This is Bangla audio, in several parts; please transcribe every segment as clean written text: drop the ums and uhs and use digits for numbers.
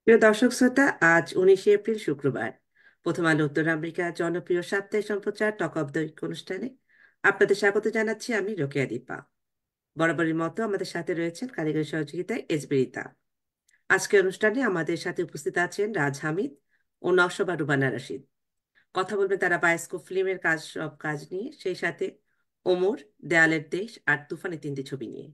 প্রিয় দর্শক শ্রোতা, আজ 19শে এপ্রিল শুক্রবার। প্রথম আলো উত্তর আমেরিকার জনপ্রিয় সাপ্তাহিক সম্প্রচার টক অব দ্য উইক অনুষ্ঠানে আপনাদের স্বাগত জানাচ্ছি আমি রোকেয়া দীপা। বরাবরের মতো আমাদের সাথে রয়েছেন কারিগরি সহযোগিতায় এসবিরিতা। আজকের অনুষ্ঠানে আমাদের সাথে উপস্থিত আছেন রাজ হামিদ ও নওশবা রুবানা রশিদ। কথা বলবেন তারা বায়োস্কোপ ফিল্মের সব কাজ নিয়ে, সেই সাথে ওমর, দেয়ালের দেশ আর তুফানের 3টি ছবি নিয়ে।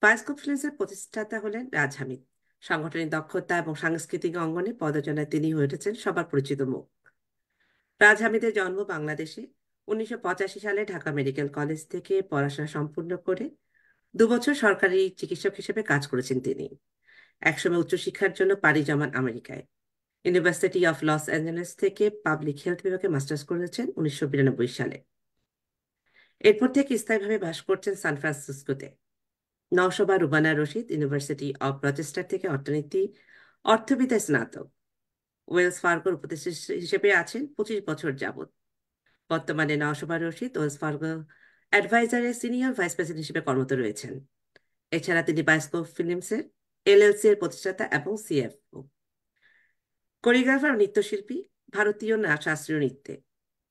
বায়োস্কোপ ফিল্মসের প্রতিষ্ঠাতা হলেন রাজ হামিদ। সাংগঠনিক দক্ষতা এবং সাংস্কৃতিক অঙ্গনে পদচারণায় তিনি হয়ে উঠেছেন সবার পরিচিত মুখ। রাজ হামিদের জন্ম বাংলাদেশে। 1985 সালে ঢাকা মেডিকেল কলেজ থেকে পড়াশোনা সম্পূর্ণ করে 2 বছর সরকারি চিকিৎসক হিসেবে কাজ করেছেন তিনি। একসময় উচ্চশিক্ষার জন্য পাড়ি জমান আমেরিকায়। ইউনিভার্সিটি অফ লস অ্যাঞ্জেলেস থেকে পাবলিক হেলথ বিভাগে মাস্টার্স করেছেন 1992 সালে। এরপর থেকে স্থায়ীভাবে বাস করছেন সান ফ্রান্সিসকোতে। Nowshaba Rubana Rashid university of Rochester থেকে অর্থবিদ্যায় স্নাতক। ওয়েলস ফার্গোর উপদেষ্টা হিসেবে আছেন 25 বছর যাবৎ। বর্তমানে নওশবা রশিদ ওয়েলস ফার্গো অ্যাডভাইজারের সিনিয়র ভাইস প্রেসিডেন্ট হিসেবে কর্মরত রয়েছেন। এছাড়া তিনি বায়োস্কোপ ফিল্মসের এলএলসি এর প্রতিষ্ঠাতা এবং সিএফও। কোরিওগ্রাফার ও নৃত্যশিল্পী, ভারতীয় শাস্ত্রীয় নৃত্যে।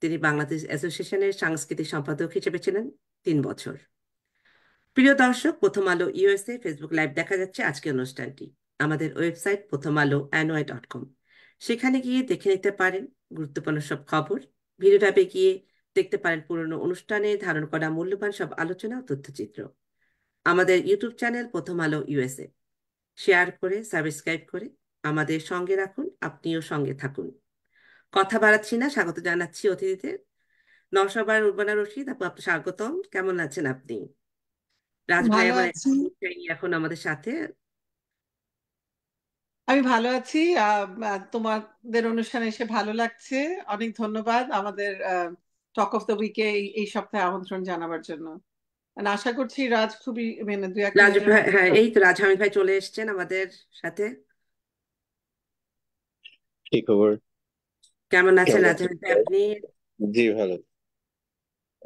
তিনি বাংলাদেশ অ্যাসোসিয়েশনের সাংস্কৃতিক সম্পাদক হিসেবে ছিলেন 3 বছর। প্রিয় দর্শক, প্রথম আলো ইউএসএ ফেসবুক লাইভ দেখা যাচ্ছে আজকের অনুষ্ঠানটি। আমাদের ওয়েবসাইট প্রথম আলো NY.com, সেখানে গিয়ে দেখে নিতে পারেন গুরুত্বপূর্ণ সব খবর। ভিডিও ট্যাবে গিয়ে দেখতে পারেন পুরনো অনুষ্ঠানে ধারণ করা মূল্যবান সব আলোচনা ও তথ্যচিত্র। আমাদের ইউটিউব চ্যানেল প্রথম আলো ইউএসএ শেয়ার করে সাবস্ক্রাইব করে আমাদের সঙ্গে রাখুন, আপনিও সঙ্গে থাকুন। কথা বাড়াচ্ছি না, স্বাগত জানাচ্ছি অতিথিদের। নওশাবা রুবানা রশিদ আপু, আপনি স্বাগতম। কেমন আছেন আপনি? রাজ ভাই ভালো আমার আছি। এখন আমাদের সাথে। আমি ভালো আছি। তোমাদের অনুষ্ঠানে এসে ভালো লাগছে। অনেক ধন্যবাদ আমাদের টক অফ দ্য উইকে এই সপ্তাহে আমন্ত্রণ জানাবার জন্য। And আশা করছি রাজ খুবই মানে 2-1 মিনিটের ভাই, মধ্যে হ্যাঁ, এই তো রাজ হামিদ ভাই চলে এসেছেন আমাদের সাথে। কি খবর? কেমন আছেন কেমন রাজ আছেন হামিদ ভাই স্যার? আপনি? জি ভালো।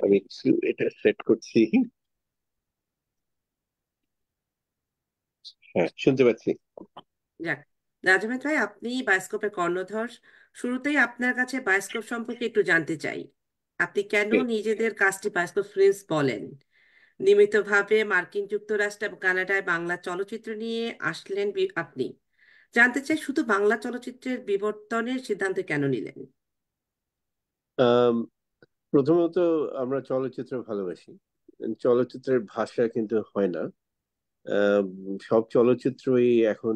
আমি একটু এটা সেট করছি। হ্যাঁ, শুনতে পাচ্ছি। যাক, রাজ হামিদ ভাই, আপনি বায়োস্কোপের কর্ণধর। শুরুতেই আপনার কাছে বায়োস্কোপ সম্পর্কে একটু জানতে চাই। আপনি কেন জি। নিজেদের কাজটি বায়োস্কোপ ফিল্মস বলেন? নিয়মিতভাবে মার্কিন যুক্তরাষ্ট্র এবং কানাডায় বাংলা চলচ্চিত্র নিয়ে আসলেন আপনি। জানতে চাই শুধু বাংলা চলচ্চিত্রের বিবর্তনের সিদ্ধান্ত কেন নিলেন? আম, প্রথমত আমরা চলচ্চিত্র ভালোবাসি। চলচ্চিত্রের ভাষা কিন্তু হয় না। আম, সব চলচ্চিত্রই এখন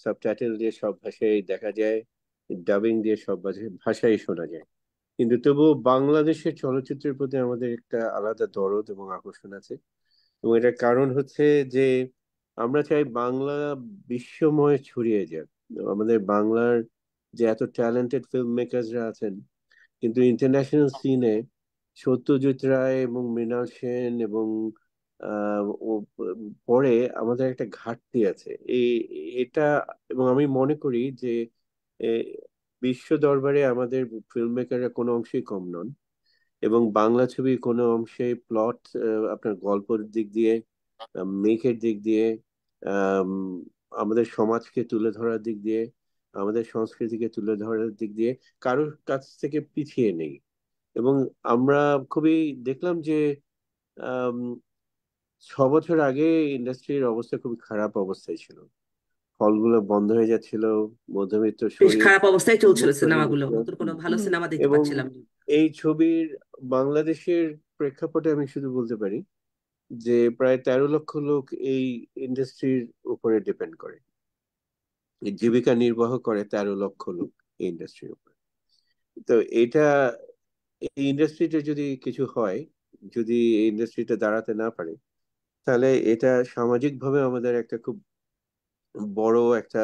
সাবটাইটেল দিয়ে সব ভাষায় দেখা যায়, ডাবিং দিয়ে সব ভাষায় শোনা যায়। কিন্তু তবুও বাংলাদেশের চলচ্চিত্রের প্রতি আমাদের একটা আলাদা দরদ এবং আকর্ষণ আছে। এবং এটার কারণ হচ্ছে যে আমরা চাই বাংলা বিশ্বময় ছড়িয়ে যাক। আমাদের বাংলার যে এত ট্যালেন্টেড ফিল্ম মেকাররা আছেন, কিন্তু ইন্টারন্যাশনাল সিনে সত্যজিৎ রায় এবং মৃণাল সেন এবং পরে আমাদের একটা ঘাটতি আছে এই এটা। এবং আমি মনে করি যে এ, বিশ্ব দরবারে আমাদের ফিল্ম মেকাররা কোনো অংশেই কম নন। এবং বাংলা ছবি কোনো অংশে প্লট, আপনার গল্পের দিক দিয়ে, মেকের দিক দিয়ে, আম, আমাদের সমাজকে তুলে ধরার দিক দিয়ে, আমাদের সংস্কৃতিকে তুলে ধরার দিক দিয়ে কারোর কাছ থেকে পিছিয়ে নেই। এবং আমরা খুবই দেখলাম যে আম, 6 বছর আগে ইন্ডাস্ট্রির অবস্থা খুবই খারাপ অবস্থায় ছিল। হলগুলো বন্ধ হয়ে যাচ্ছিল, মধ্যবিত্ত বেশ শরীর খারাপ অবস্থায় চলছিল মুক্ত হয়ে সিনেমাগুলো, যাচ্ছিল। নতুন কোনো ভালো হুম। সিনেমা দেখতে এবং পাচ্ছিলাম না। এই ছবির বাংলাদেশের প্রেক্ষাপটে আমি শুধু বলতে পারি যে প্রায় 13 লক্ষ লোক এই ইন্ডাস্ট্রির উপরে ডিপেন্ড করে, এই জীবিকা নির্বাহ করে 13 লক্ষ লোক এই ইন্ডাস্ট্রির উপরে। তো এটা, এই ইন্ডাস্ট্রিটা যদি কিছু হয়, যদি এই ইন্ডাস্ট্রিটা দাঁড়াতে না পারে, তাহলে এটা সামাজিক ভাবে আমাদের একটা খুব বড় একটা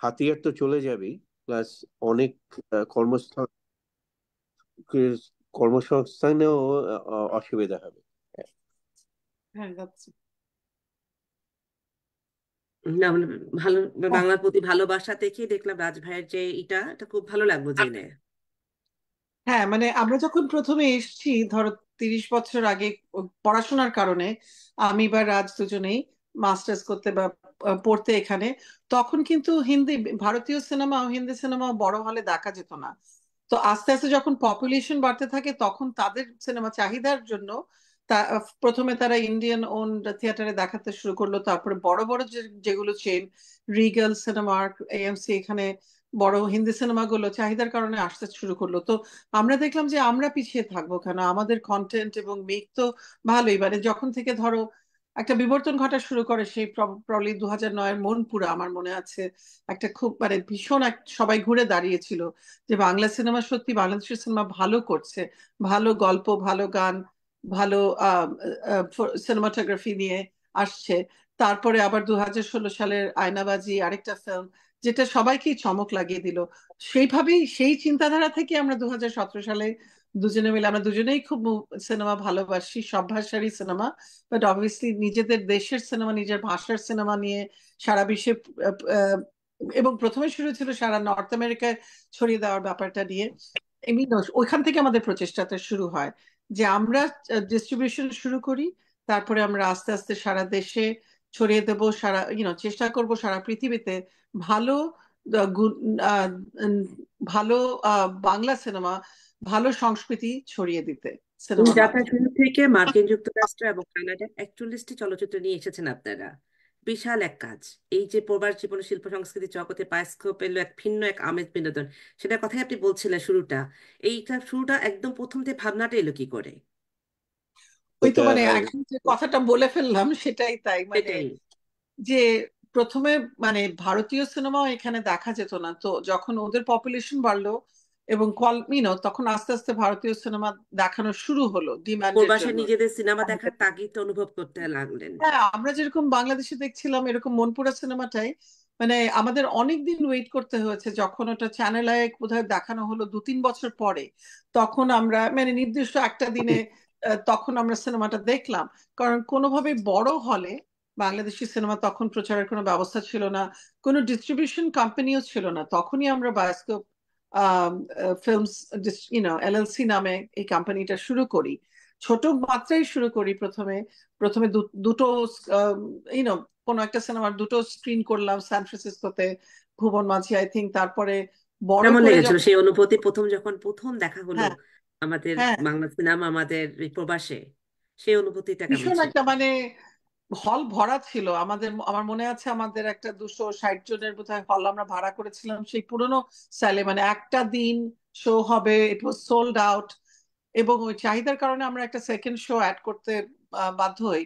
হাতিয়ার তো চলে যাবেই, প্লাস অনেক কর্মস্থল কর্মসংস্থানেও অসুবিধা হবে। হ্যাঁ যাচ্ছে। না মানে ভালো, বাংলার প্রতি ভালোবাসা দেখেই দেখলাম রাজ ভাইয়ের যে এটা খুব ভালো লাগলো জেনে। হ্যাঁ মানে আমরা যখন প্রথমে এসেছি ধরো 30 বছর আগে পড়াশোনার কারণে আমি বা রাজ দুজনেই মাস্টার্স করতে বা পড়তে এখানে, তখন কিন্তু ভারতীয় সিনেমা ও হিন্দি সিনেমা বড় হলে দেখা যেত না। তো আস্তে আস্তে যখন পপুলেশন বাড়তে থাকে তখন তাদের সিনেমা চাহিদার জন্য প্রথমে তারা ইন্ডিয়ান ওন থিয়েটারে দেখাতে শুরু করলো, তারপরে বড় বড় যেগুলো চেন, রিগাল, সিনেমার্ক, এএমসি, এখানে বড় হিন্দি সিনেমাগুলো চাহিদার কারণে আসতে শুরু করলো। তো আমরা দেখলাম যে আমরা পিছিয়ে থাকবো কেন, আমাদের কন্টেন্ট এবং মেক তো ভালোই। মানে যখন থেকে ধরো একটা বিবর্তন ঘটা শুরু করে, সেই প্রবলি 2009-এর মনপুরা আমার মনে আছে, একটা খুব মানে ভীষণ সবাই ঘুরে দাঁড়িয়েছিল যে বাংলা সিনেমা সত্যি, বাংলাদেশের সিনেমা ভালো করছে, ভালো গল্প, ভালো গান, ভালো সিনেমাটোগ্রাফি নিয়ে আসছে। তারপরে আবার 2016 সালের আয়নাবাজি আরেকটা ফিল্ম, যেটা সবাইকেই চমক লাগিয়ে দিল। সেইভাবেই সেই চিন্তাধারা থেকে আমরা 2017 সালে দুজনে মিলে, আমরা দুজনেই খুব সিনেমা ভালোবাসি, সব ভাষারই সিনেমা, বাট অবভিয়াসলি নিজেদের দেশের সিনেমা, নিজের ভাষার সিনেমা নিয়ে সারা বিশ্বে আহ, আহ, এবং প্রথমে শুরু ছিল সারা নর্থ আমেরিকায় ছড়িয়ে দেওয়ার ব্যাপারটা নিয়ে। এমনি ওইখান থেকে আমাদের প্রচেষ্টাটা শুরু হয় যে আমরা ডিস্ট্রিবিউশন শুরু করি, তারপরে আমরা আস্তে আস্তে সারা দেশে ছড়িয়ে দেব, সারা চেষ্টা করব সারা পৃথিবীতে ভালো আহ, উম, ভালো বাংলা সিনেমা, ভালো সংস্কৃতি ছড়িয়ে দিতে সিনেমার যাত্রা মাধ্যমে। শুরু থেকে মার্কিন যুক্তরাষ্ট্র এবং কানাডার 41টি চলচ্চিত্র নিয়ে এসেছেন আপনারা। বিশাল এক কাজ। এই যে প্রবাস জীবন, শিল্প সংস্কৃতি জগতে বায়োস্কোপ এলো এক ভিন্ন এক আমেজ, বিনোদন, সেটার কথাই আপনি বলছিলেন শুরুটা। এইটা শুরুটা একদম প্রথম থেকে ভাবনাটা এলো কি করে? ওই তো এটা মানে এখন যে কথাটা বলে ফেললাম সেটাই তাই, মানে সেটাই। যে প্রথমে মানে ভারতীয় সিনেমাও এখানে দেখা যেত না, তো যখন ওদের পপুলেশন বাড়লো এবং তখন আস্তে আস্তে ভারতীয় সিনেমা দেখানো শুরু হলো ডিমান্ডের প্রবাসে জন্য। নিজেদের সিনেমা দেখার তাগিদ অনুভব করতে লাগলেন। হ্যাঁ, আমরা যেরকম বাংলাদেশে দেখছিলাম এরকম মনপুরা সিনেমাটাই, মানে আমাদের অনেক দিন ওয়েট করতে হয়েছে, যখন ওটা চ্যানেল আই বোধহয় দেখানো হলো 2-3 বছর পরে, তখন আমরা মানে নির্দিষ্ট একটা দিনে তখন আমরা সিনেমাটা দেখলাম। কারণ কোনোভাবে বড় হলে বাংলাদেশি সিনেমা তখন প্রচারের কোনো ব্যবস্থা ছিল না, কোনো ডিস্ট্রিবিউশন কোম্পানিও ছিল না, তখনই আমরা বায়োস্কোপ ফিল্মস এলএলসি নামে এই কোম্পানিটা শুরু করি। ছোট মাত্রায় শুরু করি প্রথমে। প্রথমে দুটো ইউনো কোনো একটা সিনেমার দুটো স্ক্রিন করলাম সান ফ্রান্সিসকোতে, ভুবন মাঝি আই থিঙ্ক। তারপরে বড় কেমন করে লেগেছিল যখন, সেই অনুভূতি, প্রথম যখন প্রথম দেখা হলো হ্যাঁ আমাদের হ্যাঁ, বাংলা সিনেমা আমাদের এই প্রবাসে? সেই অনুভূতিটা কেমন ভীষণ ছিল? একটা মানে হল ভরা ছিল আমাদের। আমার মনে আছে আমাদের একটা 260 জনের বোধহয় হল আমরা ভাড়া করেছিলাম সেই পুরনো স্টাইলে, মানে একটা দিন শো হবে, ইট ওয়াজ সোল্ড আউট। এবং ওই চাহিদার কারণে আমরা একটা সেকেন্ড শো অ্যাড করতে বাধ্য হই।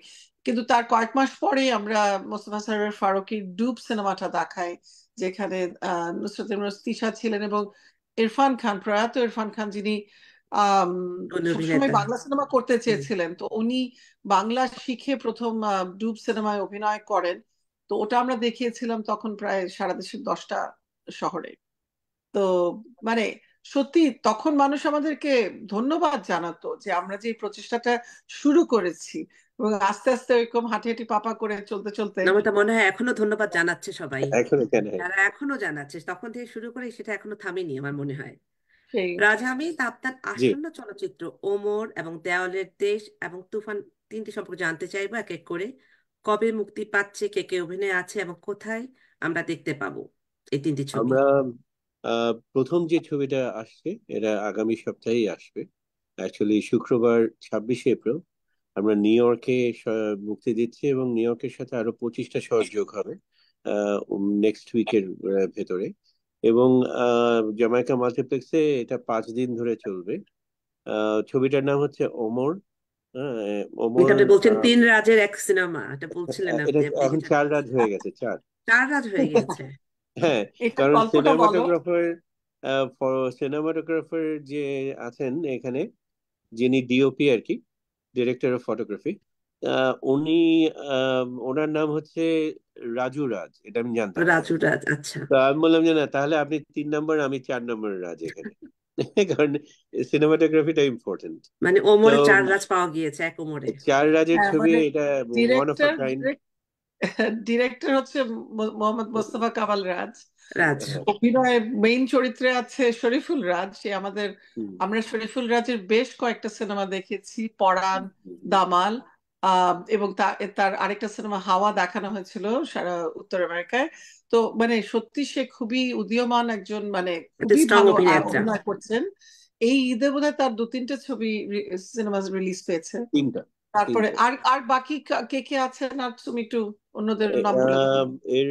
কিন্তু তার কয়েক মাস পরেই আমরা মোস্তফা সরোয়ার ফারুকীর ডুব সিনেমাটা দেখাই, যেখানে নুসরাত ইমরোজ তিশা ছিলেন এবং ইরফান খান, প্রয়াত ইরফান খান, যিনি আম, কোন সবসময় অভিনেতা? বাংলা সিনেমা করতে হুম। চেয়েছিলেন, তো উনি বাংলা শিখে প্রথম ডুব সিনেমায় অভিনয় করেন। তো ওটা আমরা দেখিয়েছিলাম তখন প্রায় সারা দেশের 10টা শহরে। তো মানে সত্যি তখন মানুষ আমাদেরকে ধন্যবাদ জানাতো যে আমরা যে এই প্রচেষ্টাটা শুরু করেছি, এবং আস্তে আস্তে ওইরকম হাঁটি হাঁটি পাপা করে চলতে চলতে আমার তো মনে হয় এখনো ধন্যবাদ জানাচ্ছে সবাই, এখনো কেন? যারা এখনো জানাচ্ছে, তখন থেকে শুরু করে সেটা এখনো থামেনি আমার মনে হয়। সেই রাজ হামিদ আপনার জি, আসন্ন চলচ্চিত্র ওমর এবং দেওয়ালের দেশ এবং তুফান, তিনটি সম্পর্কে জানতে চাইবো এক এক করে। কবে মুক্তি পাচ্ছে, কে কে অভিনয় আছে এবং কোথায় আমরা দেখতে পাবো এই তিনটি ছবি? আমরা প্রথম যে ছবিটা আসছে এটা আগামী সপ্তাহেই আসবে। অ্যাকচুয়ালি শুক্রবার 26শে এপ্রিল আমরা নিউ ইয়র্কে মুক্তি দিচ্ছি, এবং নিউ ইয়র্কের সাথে আরো 25টা শহর যোগ হবে নেক্সট উইকের ভেতরে। এবং জামাইকা মাল্টিপ্লেক্সে এটা 5 দিন ধরে চলবে। ছবিটার নাম হচ্ছে ওমর। এটা ওমর। আপনি বলছেন তিন রাজের এক সিনেমা, এটা বলছিলেন এটা আপনি, আপনি এখন এটা 4 রাত হয়ে গেছে, 4। চার রাজ হয়ে গিয়েছে। হ্যাঁ, এটা কারণ গল্পটা বলো। সিনেমাটোগ্রাফার সিনেমাটোগ্রাফার যে আছেন এখানে, যিনি ডিওপি আর কি, ডিরেক্টর অফ ফটোগ্রাফি, উনি ওনার নাম হচ্ছে রাজু রাজ, এটা আমি জানতাম না। রাজু রাজ, আচ্ছা। তো আমি বললাম যে না, তাহলে আপনি 3 নম্বর, আমি 4 নম্বর রাজ এখানে। কারণ সিনেমাটোগ্রাফিটা ইম্পর্টেন্ট। মানে তো ওমরে চার রাজ পাওয়া গিয়েছে এক ওমরে। 4 রাজের হ্যাঁ ছবি মানে এটা, one of a director kind. Director হচ্ছে মোহাম্মদ মোস্তফা কামাল রাজ। রাজ। অভিনয়ে মেইন চরিত্রে আছে শরীফুল রাজ, সে আমাদের, আমরা শরীফুল রাজের বেশ কয়েকটা সিনেমা দেখেছি, পরাণ, দামাল, এবং তার আরেকটা সিনেমা হাওয়া দেখানো হয়েছিল সারা উত্তর আমেরিকায়। তো মানে সত্যি সে খুবই উদীয়মান একজন, মানে একটা খুবই স্ট্রং ভালো অভিনেত্রা। অভিনয় করছেন। এই ঈদে বোধহয় তার 2-3টে ছবি সিনেমা রিলিজ পেয়েছে। তিনটা তারপরে তিনটা আর আর বাকি কে কে আছেন, আর তুমি একটু অন্যদের এ- নাম বলে দাও। এর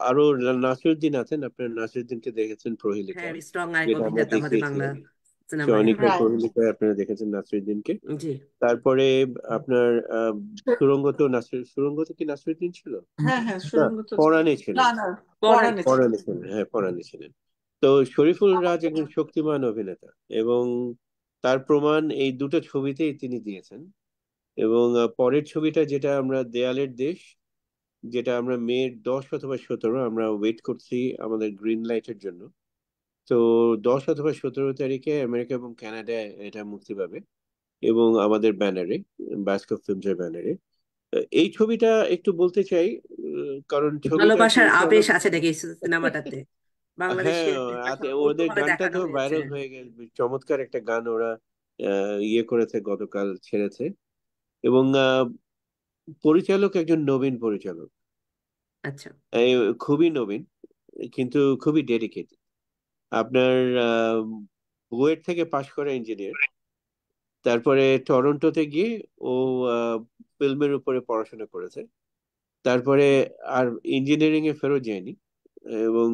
আরো নাসিরুদ্দিন আছেন, আপনার নাসিরুদ্দিনকে দেখেছেন প্রহেলিকা, হ্যাঁ, স্ট্রং নায়ক যেটা আমরা অভিনেতা আমাদের বাংলা দেখিয়েছিলাম। সিনেমায়। সনিকা রাইট। প্রহেলিকায় আপনারা দেখেছেন নাসিরুদ্দিনকে। জি। তারপরে আপনার সুরঙ্গ তো কি নাসিরুদ্দিন ছিল? হ্যাঁ হ্যাঁ, না, সুরঙ্গ তো। পরাণে না ছিলেন। না, পরান। পরাণে ছিল। পরাণে ছিলেন, হ্যাঁ পরাণে ছিলেন। তো শরীফুল রাজ একজন শক্তিমান অভিনেতা, এবং তার প্রমাণ এই দুটো ছবিতেই তিনি দিয়েছেন। এবং পরের ছবিটা, যেটা আমরা দেয়ালের দেশ, যেটা আমরা মে 10 অথবা 17 আমরা ওয়েট করছি আমাদের গ্রিন লাইটের জন্য। তো 10 অথবা 17 তারিখে আমেরিকা এবং কানাডায় এটা মুক্তি পাবে, এবং আমাদের ব্যানারে, বাস্কো ফিল্মসের ব্যানারে। এই ছবিটা একটু বলতে চাই, কারণ ছবিটার ভালোবাসার আবেশ পরিচালক, আছে নাকি সিনেমাটাতে? হ্যাঁ বাংলাদেশের ওদের ভাবে গানটা দেখানো তো হয়েছে। ভাইরাল হয়ে গেছে, চমৎকার একটা গান ওরা ইয়ে করেছে, গতকাল ছেড়েছে। এবং পরিচালক একজন নবীন পরিচালক, আচ্ছা। এই খুবই নবীন, কিন্তু খুবই ডেডিকেটেড। আপনার আহ, বুয়েট থেকে পাশ করা ইঞ্জিনিয়ার, তারপরে টরন্টোতে গিয়ে ও ফিল্মের উপরে পড়াশোনা করেছে। তারপরে আর ইঞ্জিনিয়ারিং এ ফেরত যায়নি, এবং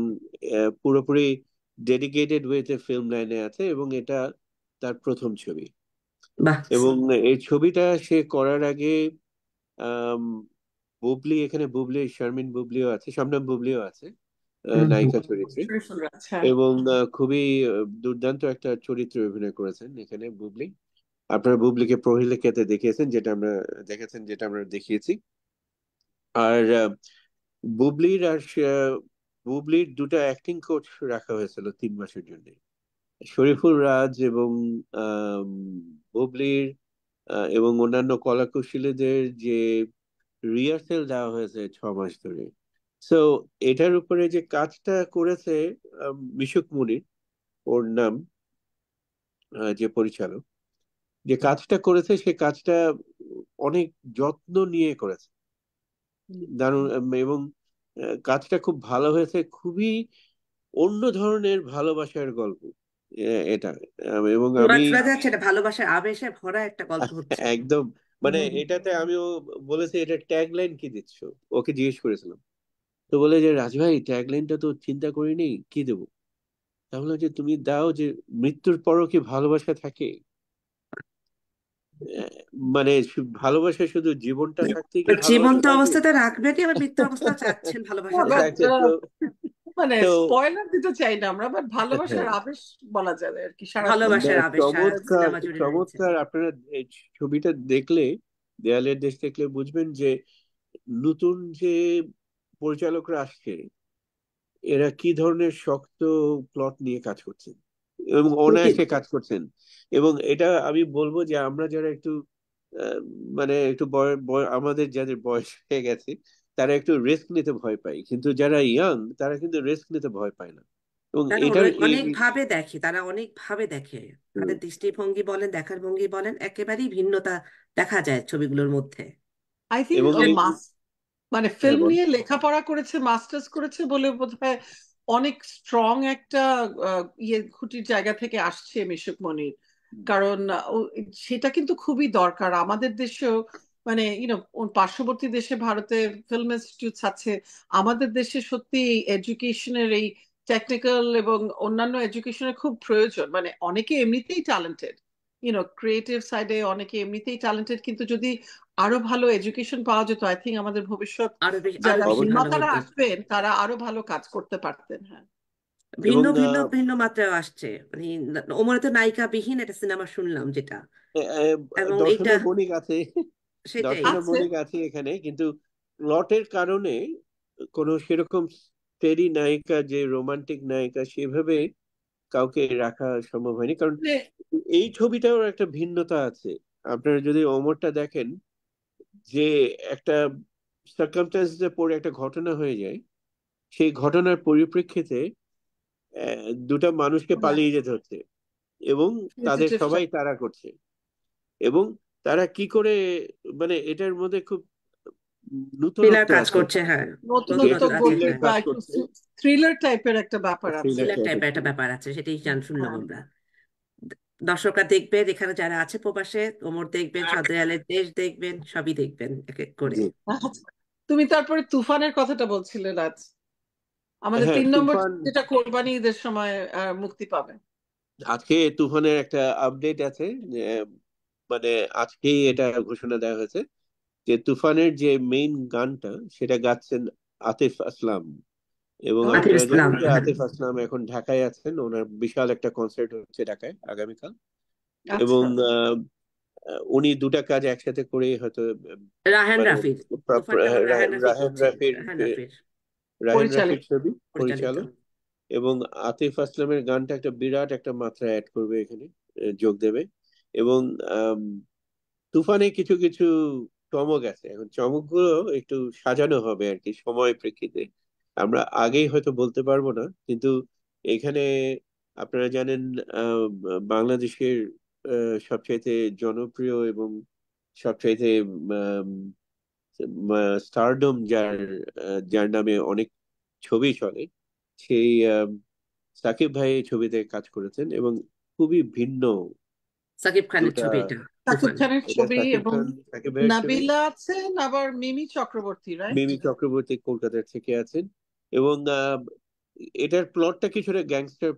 পুরোপুরি ডেডিকেটেড ওয়েতে ফিল্ম লাইনে আছে, এবং এটা তার প্রথম ছবি। বাহ। এবং এই ছবিটা সে করার আগে আম, বুবলি, শারমিন বুবলিও আছে, শবনম বুবলিও আছে হুম হুম। নায়িকা চরিত্রে। শরীফুল রাজ, হ্যাঁ। এবং খুবই দুর্দান্ত একটা চরিত্রে অভিনয় করেছেন এখানে বুবলি। আপনারা বুবলিকে প্রহেলিকাতে দেখিয়েছেন, যেটা আমরা দেখিয়েছি। আর বুবলির দুটো অ্যাক্টিং কোচ রাখা হয়েছিল 3 মাসের জন্য, শরীফুল রাজ এবং আম, বুবলির এবং অন্যান্য কলাকুশলীদের যে রিহার্সেল দেওয়া হয়েছে 6 মাস ধরে। সো এটার উপরে যে কাজটা করেছে মিশুক মুনির, ওর নাম, যে পরিচালক, যে কাজটা করেছে সে কাজটা অনেক যত্ন নিয়ে করেছে, দারুণ। এবং কাজটা খুব ভালো হয়েছে, খুবই অন্য ধরনের ভালোবাসার গল্প এটা। এবং আমি মাত্রা যাচ্ছে, এটা ভালোবাসার আবেশে ভরা একটা গল্প হচ্ছে। একদম, মানে হুম। এটাতে আমিও বলেছি এটা ট্যাগ লাইন কি দিচ্ছ, ওকে জিজ্ঞেস করেছিলাম। তো বলে যে রাজ ভাই, ট্যাগ লাইনটা তো চিন্তা করিনি, কি দেবো। তাহলে যে তুমি দাও যে মৃত্যুর পরও কি ভালোবাসা থাকে। আহ, মানে ভালোবাসা শুধু জীবনটা থাকতেই কি ভালোবাসা জীবন্ত থাকে। অবস্থাতে রাখবেন আবার মৃত্যু অবস্থাও চাচ্ছেন ভালোবাসা বাট দেওয়ার। Exactly, তো মানে তো স্পয়লার দিতে চাই না আমরা, বাট ভালোবাসার হ্যাঁ, আবেশ বলা যায় আর কি সারাক্ষণ। ভালোবাসার আবেশ সারা চমৎকার সিনেমা জুড়ে রয়েছে। চমৎকার। আপনারা এই ছবিটা দেখলে, দেয়ালের দেশ দেখলে বুঝবেন যে নতুন যে পরিচালকরা আসছে, এরা কি ধরনের শক্ত প্লট নিয়ে কাজ করছেন, এবং অনায়াসে কাজ করছেন। এবং এটা আমি বলবো যে আমরা যারা একটু আহ, মানে একটু আমাদের যাদের বয়স হয়ে গেছে, তারা একটু রিস্ক নিতে ভয় পায়, কিন্তু যারা ইয়াং তারা কিন্তু রিস্ক নিতে ভয় পায় না। এবং তারা এটার এই অনেক ভাবে দেখে, তারা অনেক ভাবে দেখে। হুম, তাদের দৃষ্টিভঙ্গি বলেন, দেখার ভঙ্গি বলেন, একেবারেই ভিন্নতা দেখা যায় ছবিগুলোর মধ্যে। আই থিঙ্ক এবং এই মানে হ্যাঁ ফিল্ম বল। নিয়ে লেখাপড়া করেছে, মাস্টার্স করেছে বলে বোধহয় অনেক স্ট্রং একটা খুঁটির জায়গা থেকে আসছে মিশুক মনির। কারণ সেটা কিন্তু খুবই দরকার আমাদের দেশেও। মানে পার্শ্ববর্তী দেশে ভারতে ফিল্ম ইনস্টিটিউট আছে, আমাদের দেশে সত্যি এডুকেশনের এই টেকনিক্যাল এবং অন্যান্য এডুকেশনের খুব প্রয়োজন। মানে অনেকে এমনিতেই ট্যালেন্টেড, ক্রিয়েটিভ সাইডে অনেকে এমনিতেই ট্যালেন্টেড, কিন্তু যদি আরো ভালো এডুকেশন পাওয়া যেত, আই থিঙ্ক আমাদের ভবিষ্যৎ আরো যারা বেশি ভালো অবশ্যই। নির্মাতারা হতো। আসবেন তারা আরো ভালো কাজ করতে পারতেন। হ্যাঁ। ভিন্ন এবং ভিন্ন ভিন্ন মাত্রায় আসছে। মানে ওমরে তো নায়িকা বিহীন একটা সিনেমা শুনলাম যেটা, এবং এইটা দর্শনা বণিক আছে, সেটাই। দর্শনা আছে। বণিক আছে এখানে, কিন্তু প্লটের কারণে কোনো সেরকম স্টেডি নায়িকা, যে রোমান্টিক নায়িকা, সেভাবে কাউকে রাখা সম্ভব হয়নি। কারণ মানে এই ছবিটাও একটা ভিন্নতা আছে। আপনারা যদি অমরটা দেখেন, যে একটা সার্কামস্টান্সে পড়ে একটা ঘটনা হয়ে যায়, সেই ঘটনার পরিপ্রেক্ষিতে দুটা মানুষকে পালিয়ে যেতে হচ্ছে, এবং তাদের fugitive টা। সবাই তাড়া করছে, এবং তারা কি করে, মানে এটার মধ্যে খুব থ্রিলার নূতনত্ব কাজ আছে, করছে, হ্যাঁ। যে নতুনত্ব একটা নতুনত্ব আছে, গতি থ্রিলার হ্যাঁ। বা কাজ একটু করছে, থ্রিলার টাইপের একটা ব্যাপার আছে। থ্রিলার থ্রিলার টাইপের টাইপের একটা ব্যাপার আছে, সেটাই শুনলাম হ্যাঁ। আমরা। দর্শকরা দেখবেন, এখানে যারা আছে প্রবাসে, ওমর দেখবেন, সদয়ালের দেশ দেখবেন, সবই দেখবেন এক এক করে। জি। আচ্ছা, তুমি তারপরে তুফানের কথাটা বলছিলে রাজ, আমাদের হ্যাঁ 3 নম্বর তুফান, যেটা কোরবানি ঈদের সময় মুক্তি পাবে। আজকে তুফানের একটা আপডেট আছে, যে মানে আজকেই এটা ঘোষণা দেওয়া হয়েছে যে তুফানের যে মেইন গানটা সেটা গাচ্ছেন আতিফ আসলাম। এবং ও আতিফ আপনারা ইসলাম, জানেন যে হ্যাঁ। আতিফ আসলাম এখন ঢাকায় আছেন, ওনার বিশাল একটা কনসার্ট হচ্ছে ঢাকায় আগামীকাল। এবং আচ্ছা। উনি দুটা কাজ একসাথে করে হয়তো রাহান মানে রাফির, তুফানটা আবার রাহান রাফি রাহেন করছে। রাফির, রাহান রাফির রাহেন পরিচালিত। রাফির ছবি পরিচালিত। পরিচালক। এবং আতিফ আসলামের গানটা একটা বিরাট একটা মাত্রা অ্যাড করবে এখানে, যোগ দেবে। এবং আম, তুফানে কিছু কিছু চমক আছে, এখন চমকগুলো একটু সাজানো হবে আর কি সময় প্রেক্ষিতে, আমরা আগেই হয়তো বলতে পারবো না। কিন্তু এখানে আপনারা জানেন বাংলাদেশের সবচাইতে জনপ্রিয় এবং সবচাইতে স্টারডম যার যার নামে অনেক ছবি চলে, সেই সাকিব ভাই এই ছবিতে কাজ করেছেন। এবং খুবই ভিন্ন সাকিব খানের দুটা ছবি এটা, সাকিব তুফান। খানের এটা ছবি সাকিব এবং খান, সাকিব ভাইয়ের ছবি। নাবিলা আছেন, আবার মিমি চক্রবর্তী, রাইট? মিমি চক্রবর্তী কলকাতা থেকে আছেন। এবং এটার প্লটটা কিছুটা গ্যাংস্টার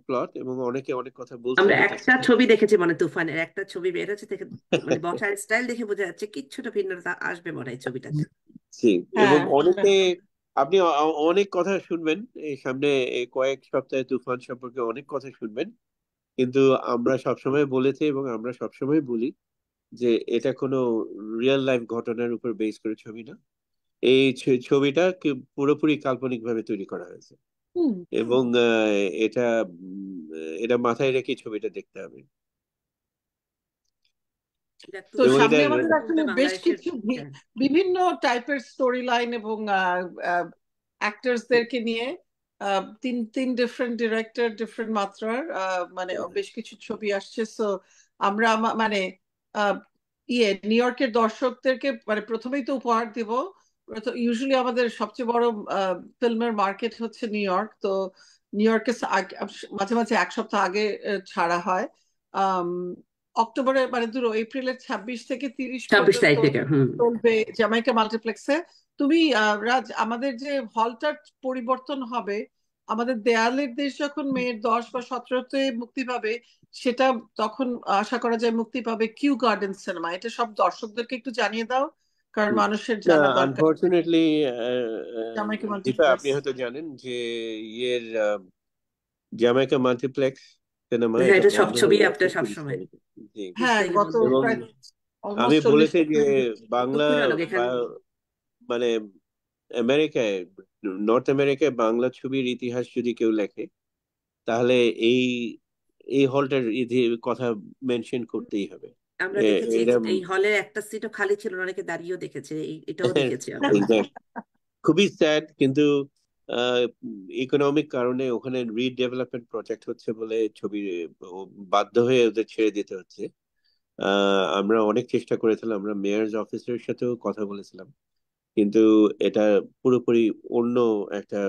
প্লট, এবং অনেকে অনেক কথা বলছে আমরা যেটা। একটা ছবি দেখেছি, মানে তুফানের একটা ছবি বের হচ্ছে দেখে, মানে বসার স্টাইল দেখে বোঝা যাচ্ছে কিছুটা ভিন্নতা আসবে মনে হয় ছবিটাতে। জি। এবং হ্যাঁ। অনেকে, আপনি অনেক কথা শুনবেন এই সামনে, এই কয়েক সপ্তাহে তুফান সম্পর্কে অনেক কথা শুনবেন। কিন্তু আমরা সবসময় বলেছি এবং আমরা সবসময় বলি যে এটা কোনো রিয়েল লাইফ ঘটনার উপর বেস করে ছবি না। এই ছবিটা পুরোপুরি কাল্পনিক ভাবে তৈরি করা হয়েছে। হুম। এবং এটা এটা মাথায় রেখে ছবিটা দেখতে হবে। এটা তো এবং তুফান সামনে এটার আমাদের আসলে পূর্বে বেশ বাংলাদেশের, কিছু হ্যাঁ। বিভিন্ন টাইপের স্টোরি লাইন এবং অ্যাক্টার্সদেরকে নিয়ে তিন তিন ডিফারেন্ট ডিরেক্টর, ডিফারেন্ট মাত্রার মানে বেশ কিছু ছবি আসছে। সো আমরা মানে আহ, নিউ ইয়র্কের দর্শকদেরকে মানে প্রথমেই তো উপহার দিব। ইউজুয়ালি আমাদের সবচেয়ে বড় ফিল্মের মার্কেট হচ্ছে নিউ ইয়র্ক। তো নিউ ইয়র্কে মাঝে মাঝে 1 সপ্তাহ আগে ছাড়া হয়। আম, অক্টোবরে মানে এপ্রিলের 26 থেকে 30 পর্যন্ত 26 তারিখ থেকে, হুম। চলবে জ্যামাইকা মাল্টিপ্লেক্সে। তুমি রাজ, আমাদের যে হলটার পরিবর্তন হবে, আমাদের দেয়ালের দেশ যখন মে 10 বা 17-তে মুক্তি পাবে, সেটা তখন আশা করা যায় মুক্তি পাবে কিউ গার্ডেন সিনেমা। এটা সব দর্শকদেরকে একটু জানিয়ে দাও, কারণ মানুষের না, জানা দরকার। Unfortunately Jamaica Deepa, multiplex. আপনি হয়তো জানেন যে ইয়ের জ্যামাইকা মাল্টিপ্লেক্স সিনেমা হ্যাঁ, এটা এটা সব বন্ধ ছবি হয়ে গেছে আপনার 30 সবসময় তারিখে জি। 30 হ্যাঁ, তারিখে গত বন্ধ হয়ে এবং প্রায় গেছে। আমি অলমোস্ট 40 বলেছি যে বছর। বাংলা দুঃখজনক বা এখানে। মানে আমেরিকায়, নর্থ আমেরিকায় বাংলা ছবির ইতিহাস যদি কেউ লেখে, তাহলে এই এই হলটার কথা মেনশন করতেই হবে। আমরা দেখেছি এটা এই হলে একটা সিটও খালি ছিল না, অনেকে দাঁড়িয়েও দেখেছে, এটাও দেখেছি আমরা। exact, খুবই স্যাড। কিন্তু ইকোনমিক কারণে ওখানে রিডেভেলপমেন্ট প্রজেক্ট হচ্ছে বলে ছবি বাধ্য হয়ে ওদের ছেড়ে দিতে হচ্ছে। আমরা অনেক চেষ্টা করেছিলাম, আমরা মেয়র অফিসের সাথেও কথা বলেছিলাম, কিন্তু এটা পুরোপুরি অন্য একটা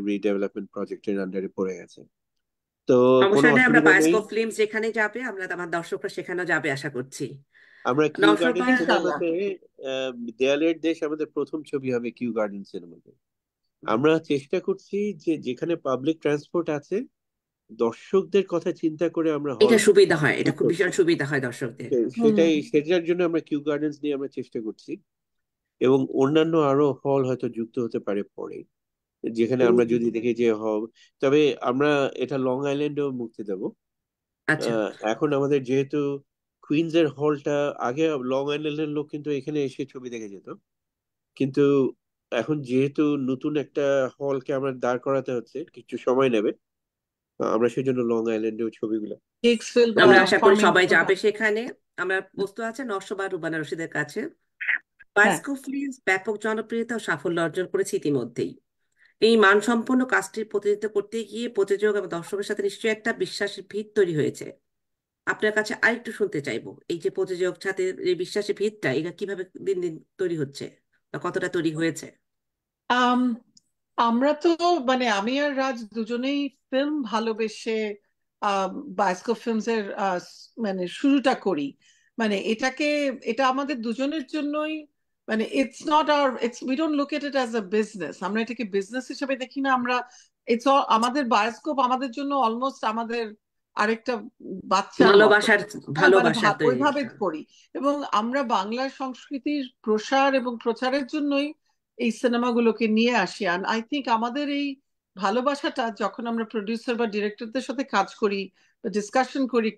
রিডেভেলপমেন্ট প্রজেক্টের আন্ডারে পড়ে গেছে। তো কোনো সমস্যা নেই, আমরা অসুবিধা নেই। বায়োস্কোপ ফিল্ম যেখানে যাবে, আমরা আমার দর্শকরা সেখানেও যাবে আশা করছি। আমরা কিউ গার্ডেন নওশাবা, ইনশাল্লাহ। সিনেমাতে দেয়ালের দেশ আমাদের প্রথম ছবি হবে কিউ গার্ডেন সিনেমাতে। আমরা চেষ্টা করছি যে যেখানে পাবলিক ট্রান্সপোর্ট আছে, দর্শকদের কথা চিন্তা করে আমরা হল এটা সুবিধা হয়, এটা বুক খুব করছি। ভীষণ সুবিধা হয় দর্শকদের। হুম। সেটার জন্য আমরা কিউ গার্ডেন্স নিয়ে আমরা চেষ্টা করছি। এবং অন্যান্য আরো হল হয়তো যুক্ত হতে পারে পরে, যেখানে আমরা যদি দেখি যে হব। তবে আমরা এটা লং আইল্যান্ডেও মুক্তি দেব। আচ্ছা। এখন আমাদের যেহেতু কুইন্স এর হলটা, আগে লং আইল্যান্ডের লোক কিন্তু এখানে এসে ছবি দেখে যেত, কিন্তু এখন যেহেতু নতুন একটা হলকে আমরা দাঁড় করাতে হচ্ছে, কিছু সময় নেবে। আমরা সেই জন্য লং আইল্যান্ডেও ছবিগুলো। হিক্সভিল বা আমরা আশা করি সবাই ফার্মিংটন। যাবে সেখানে। আমরা বস্তু আছে নওশাবা রুবানা রশিদের কাছে। হ্যাঁ। বায়োস্কোপ ফিল্ম ব্যাপক জনপ্রিয়তা ও সাফল্য অর্জন করেছে ইতিমধ্যেই। এই মানসম্পন্ন কাজটির প্রতিনিধিত্ব করতে গিয়ে প্রযোজক এবং দর্শকের সাথে নিশ্চয়ই একটা বিশ্বাসের ভিত তৈরি হয়েছে। আপনার কাছে আরেকটু শুনতে চাইবো, এই যে প্রযোজক সাথে এই বিশ্বাসের ভিতটা এটা কিভাবে দিন দিন তৈরি হচ্ছে বা কতটা তৈরি হয়েছে? আম, আমরা তো মানে আমি আর রাজ দুজনেই ফিল্ম ভালোবেসে বায়োস্কোপ ফিল্মস এর মানে শুরুটা করি। মানে এটা আমাদের দুজনের জন্যই। মানে it's not our it's we don't look at it as a business. আমরা এটাকে বিজনেস হিসেবে দেখি না। আমরা ইটস আমাদের বায়োস্কোপ আমাদের জন্য অলমোস্ট আমাদের আরেকটা বাচ্চার মতো। ভালোবাসার হ্যাঁ, মানে ভালোবাসার তৈরি ওইভাবে একটা। করি। এবং আমরা বাংলা সংস্কৃতির প্রসার এবং প্রচারের জন্যই এই সিনেমাগুলোকে নিয়ে আসি। আর আই থিঙ্ক আমাদের এই ভালোবাসাটা যখন আমরা প্রডিউসার বা ডিরেক্টরদের সাথে কাজ করি বা ডিসকাশন করি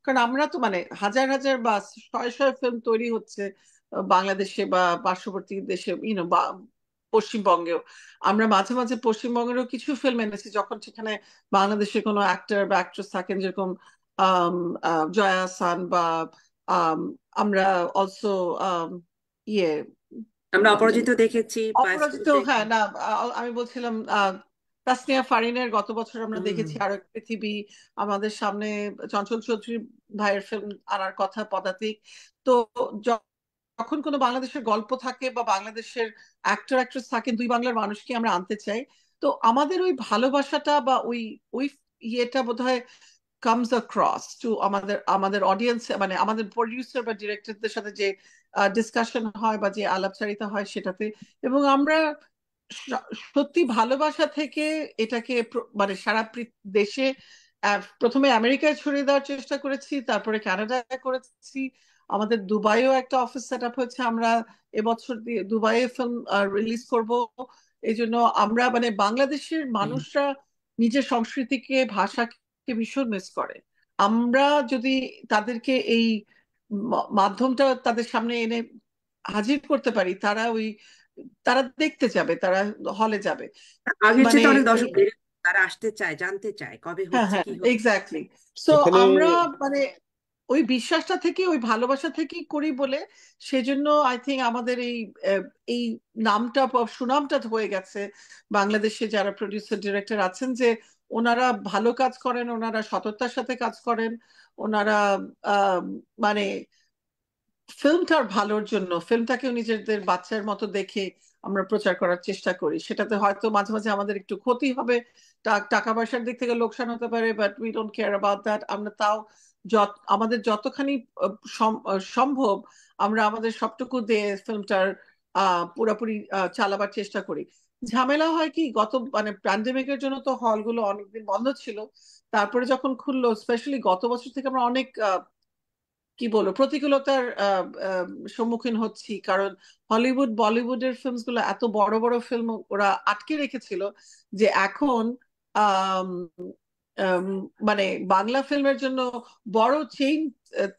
কারণ আমরা তো মানে হাজার হাজার বা শয়ে শয়ে ফিল্ম তৈরি হচ্ছে বাংলাদেশে বা পার্শ্ববর্তী দেশে বা পশ্চিমবঙ্গেও। আমরা মাঝে মাঝে পশ্চিমবঙ্গেরও কিছু ফিল্ম এনেছি যখন সেখানে বাংলাদেশের কোনো অ্যাক্টর বা অ্যাক্ট্রেস থাকেন, যেরকম আম, জয়া আহসান বা আম, আমরা অলসো ইয়ে কি আমরা নাম জানি, অপরাজিত দেখেছি, বায়োস্কোপ অপরাজিত। হ্যাঁ, দেখেছি। না, আমি বলছিলাম তাসনিয়া ফারিনের গত বছর আমরা হুম হুম। দেখেছি আরো এক পৃথিবী। আমাদের সামনে চঞ্চল চৌধুরী ভাইয়ের ফিল্ম আনার কথা, পদাতিক। তো য- যখন কোনো বাংলাদেশের গল্প থাকে বা বাংলাদেশের অ্যাক্টর অ্যাক্ট্রেস থাকেন, দুই বাংলার মানুষকে আমরা আনতে চাই। তো আমাদের ওই ভালোবাসাটা বা ওই ওই ইয়েটা বোধহয় কামস অ্যাক্রস টু আমাদের আমাদের অডিয়েন্স, মানে আমাদের প্রডিউসার বা ডিরেক্টরদের সাথে যে ডিসকাশন হয় বা যে আলাপচারিতা হয় সেটাতে। এবং আমরা সত্যি ভালোবাসা থেকে এটাকে মানে সারা দেশে প্রথমে আমেরিকায় ছড়িয়ে দেওয়ার চেষ্টা করেছি, তারপরে কানাডায় করেছি। আমাদের দুবাইও একটা অফিস সেট আপ হয়েছে। আমরা এবছর দুবাইয়ে ফিল্ম রিলিজ করব। এই জন্য আমরা মানে বাংলাদেশের হুম। মানুষরা নিজের সংস্কৃতিকে ভাষাকে ভীষণ মিস করে। আমরা যদি তাদেরকে এই মাধ্যমটা তাদের সামনে এনে হাজির করতে পারি, তারা দেখতে যাবে, তারা হলে যাবে। আগের মানে চেয়ে তো অনেক দর্শক বেড়ে, তারা আসতে চায়, জানতে চায় কবে হ্যাঁ, হচ্ছে হ্যাঁ, কি হচ্ছে। এক্স্যাক্টলি। সো এখানে আমরা মানে ওই বিশ্বাসটা থেকে ওই ভালোবাসা থেকেই করি বলে সেজন্য আই থিঙ্ক আমাদের এই নামটা সুনামটা হয়ে গেছে বাংলাদেশে যারা প্রডিউসার ডিরেক্টর আছেন, যে ওনারা ভালো কাজ করেন, ওনারা সততার সাথে কাজ করেন, ওনারা আহ, মানে ফিল্মটার ভালোর জন্য ফিল্মটাকেও নিজেদের বাচ্চার মতো দেখে আমরা প্রচার করার চেষ্টা করি। সেটাতে হয়তো মাঝে মাঝে আমাদের একটু ক্ষতি হবে, টাকা পয়সার দিক থেকে লোকসান হতে পারে, but we don't care about that. আমরা তাও আমাদের যতখানি সম্ভব আমরা আমাদের সবটুকু দিয়ে ফিল্মটার পুরোপুরি চালাবার চেষ্টা করি। ঝামেলা হয় কি, মানে প্যান্ডেমিকের জন্য তো হলগুলো অনেকদিন বন্ধ ছিল। তারপরে যখন খুললো, স্পেশালি গত বছর থেকে আমরা অনেক কি বলবো প্রতিকূলতার সম্মুখীন হচ্ছি। কারণ হলিউড বলিউডের ফিল্ম গুলো এত বড় বড় ফিল্ম ওরা আটকে রেখেছিল যে এখন আম, আম, মানে বাংলা ফিল্মের জন্য বড় চেইন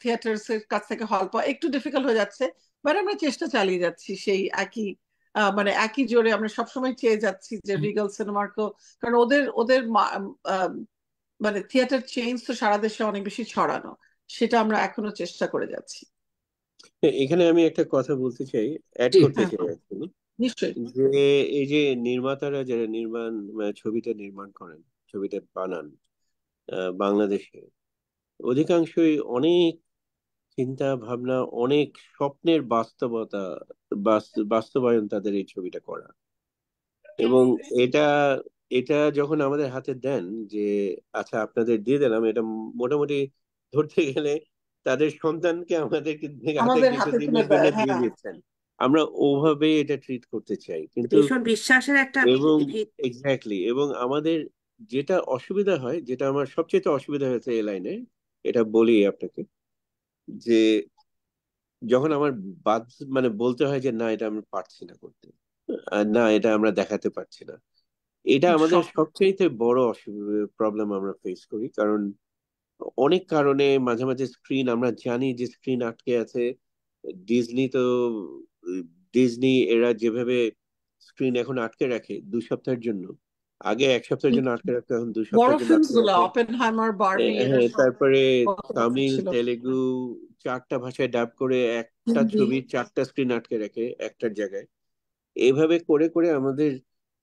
থিয়েটার্স এর কাছ থেকে হল পাওয়া একটু ডিফিকাল্ট হয়ে যাচ্ছে। বাট আমরা চেষ্টা চালিয়ে যাচ্ছি সেই একই মানে একই জোরে আমরা সবসময় চেয়ে যাচ্ছি যে রিগাল সিনেমার্কো। কারণ ওদের ওদের মানে থিয়েটার চেইন তো সারা দেশে অনেক বেশি ছড়ানো। সেটা আমরা এখনো চেষ্টা করে যাচ্ছি। এখানে আমি একটা কথা বলতে চাই, অ্যাড জি। করতে হ্যাঁ, চাই actually, নিশ্চয়ই। যে এই যে নির্মাতারা যারা ছবিটা নির্মাণ করেন, ছবিটা বানান বাংলাদেশে, অধিকাংশই অনেক চিন্তা ভাবনা, অনেক স্বপ্নের বাস্তবতা, বাস্তবায়ন তাদের এই ছবিটা করা। এবং এটা এটা যখন আমাদের হাতে দেন যে আচ্ছা আপনাদের দিয়ে দিলাম, এটা মোটামুটি ধরতে গেলে তাদের সন্তানকে আমাদেরকে হাতে আমাদের হাতে তুলে কিছুদিনের জন্য দেয়, দিয়ে হ্যাঁ। দিচ্ছেন। আমরা ওভাবে এটা ট্রিট করতে চাই কিন্তু। ভীষণ বিশ্বাসের একটা এবং ভিত। এক্স্যাক্টলি, এবং আমাদের যেটা অসুবিধা হয়, যেটা আমার সবচেয়ে অসুবিধা হয়েছে এই লাইনে, এটা বলি আপনাকে, যে যখন আমার বাদ বলতে হয় যে না এটা আমি পারছি না করতে, না এটা আমরা দেখাতে পারছি না, এটা আমাদের সব সবচেয়ে বড় প্রবলেম আমরা ফেস করি। কারণ অনেক কারণে মাঝে মাঝে স্ক্রিন, আমরা জানি যে স্ক্রিন আটকে আছে। ডিজনি তো ডিজনি এরা যেভাবে স্ক্রিন এখন আটকে রাখে 2 সপ্তাহের জন্য, আগে 1 সপ্তাহের জন্য আটকে রাখতো, এখন দুই বড় সপ্তাহের জন্য ফিল্মস আটকে গুলো রাখে। অপেনহাইমার, বারবি, এরা হ্যাঁ, সব তারপরে গত বছর তামিল, ছিল। তেলেগু 4টা ভাষায় ডাব করে একটা হিন্দি। ছবি 4টা স্ক্রিন আটকে রাখে একটার জায়গায়। এইভাবে করে করে আমাদের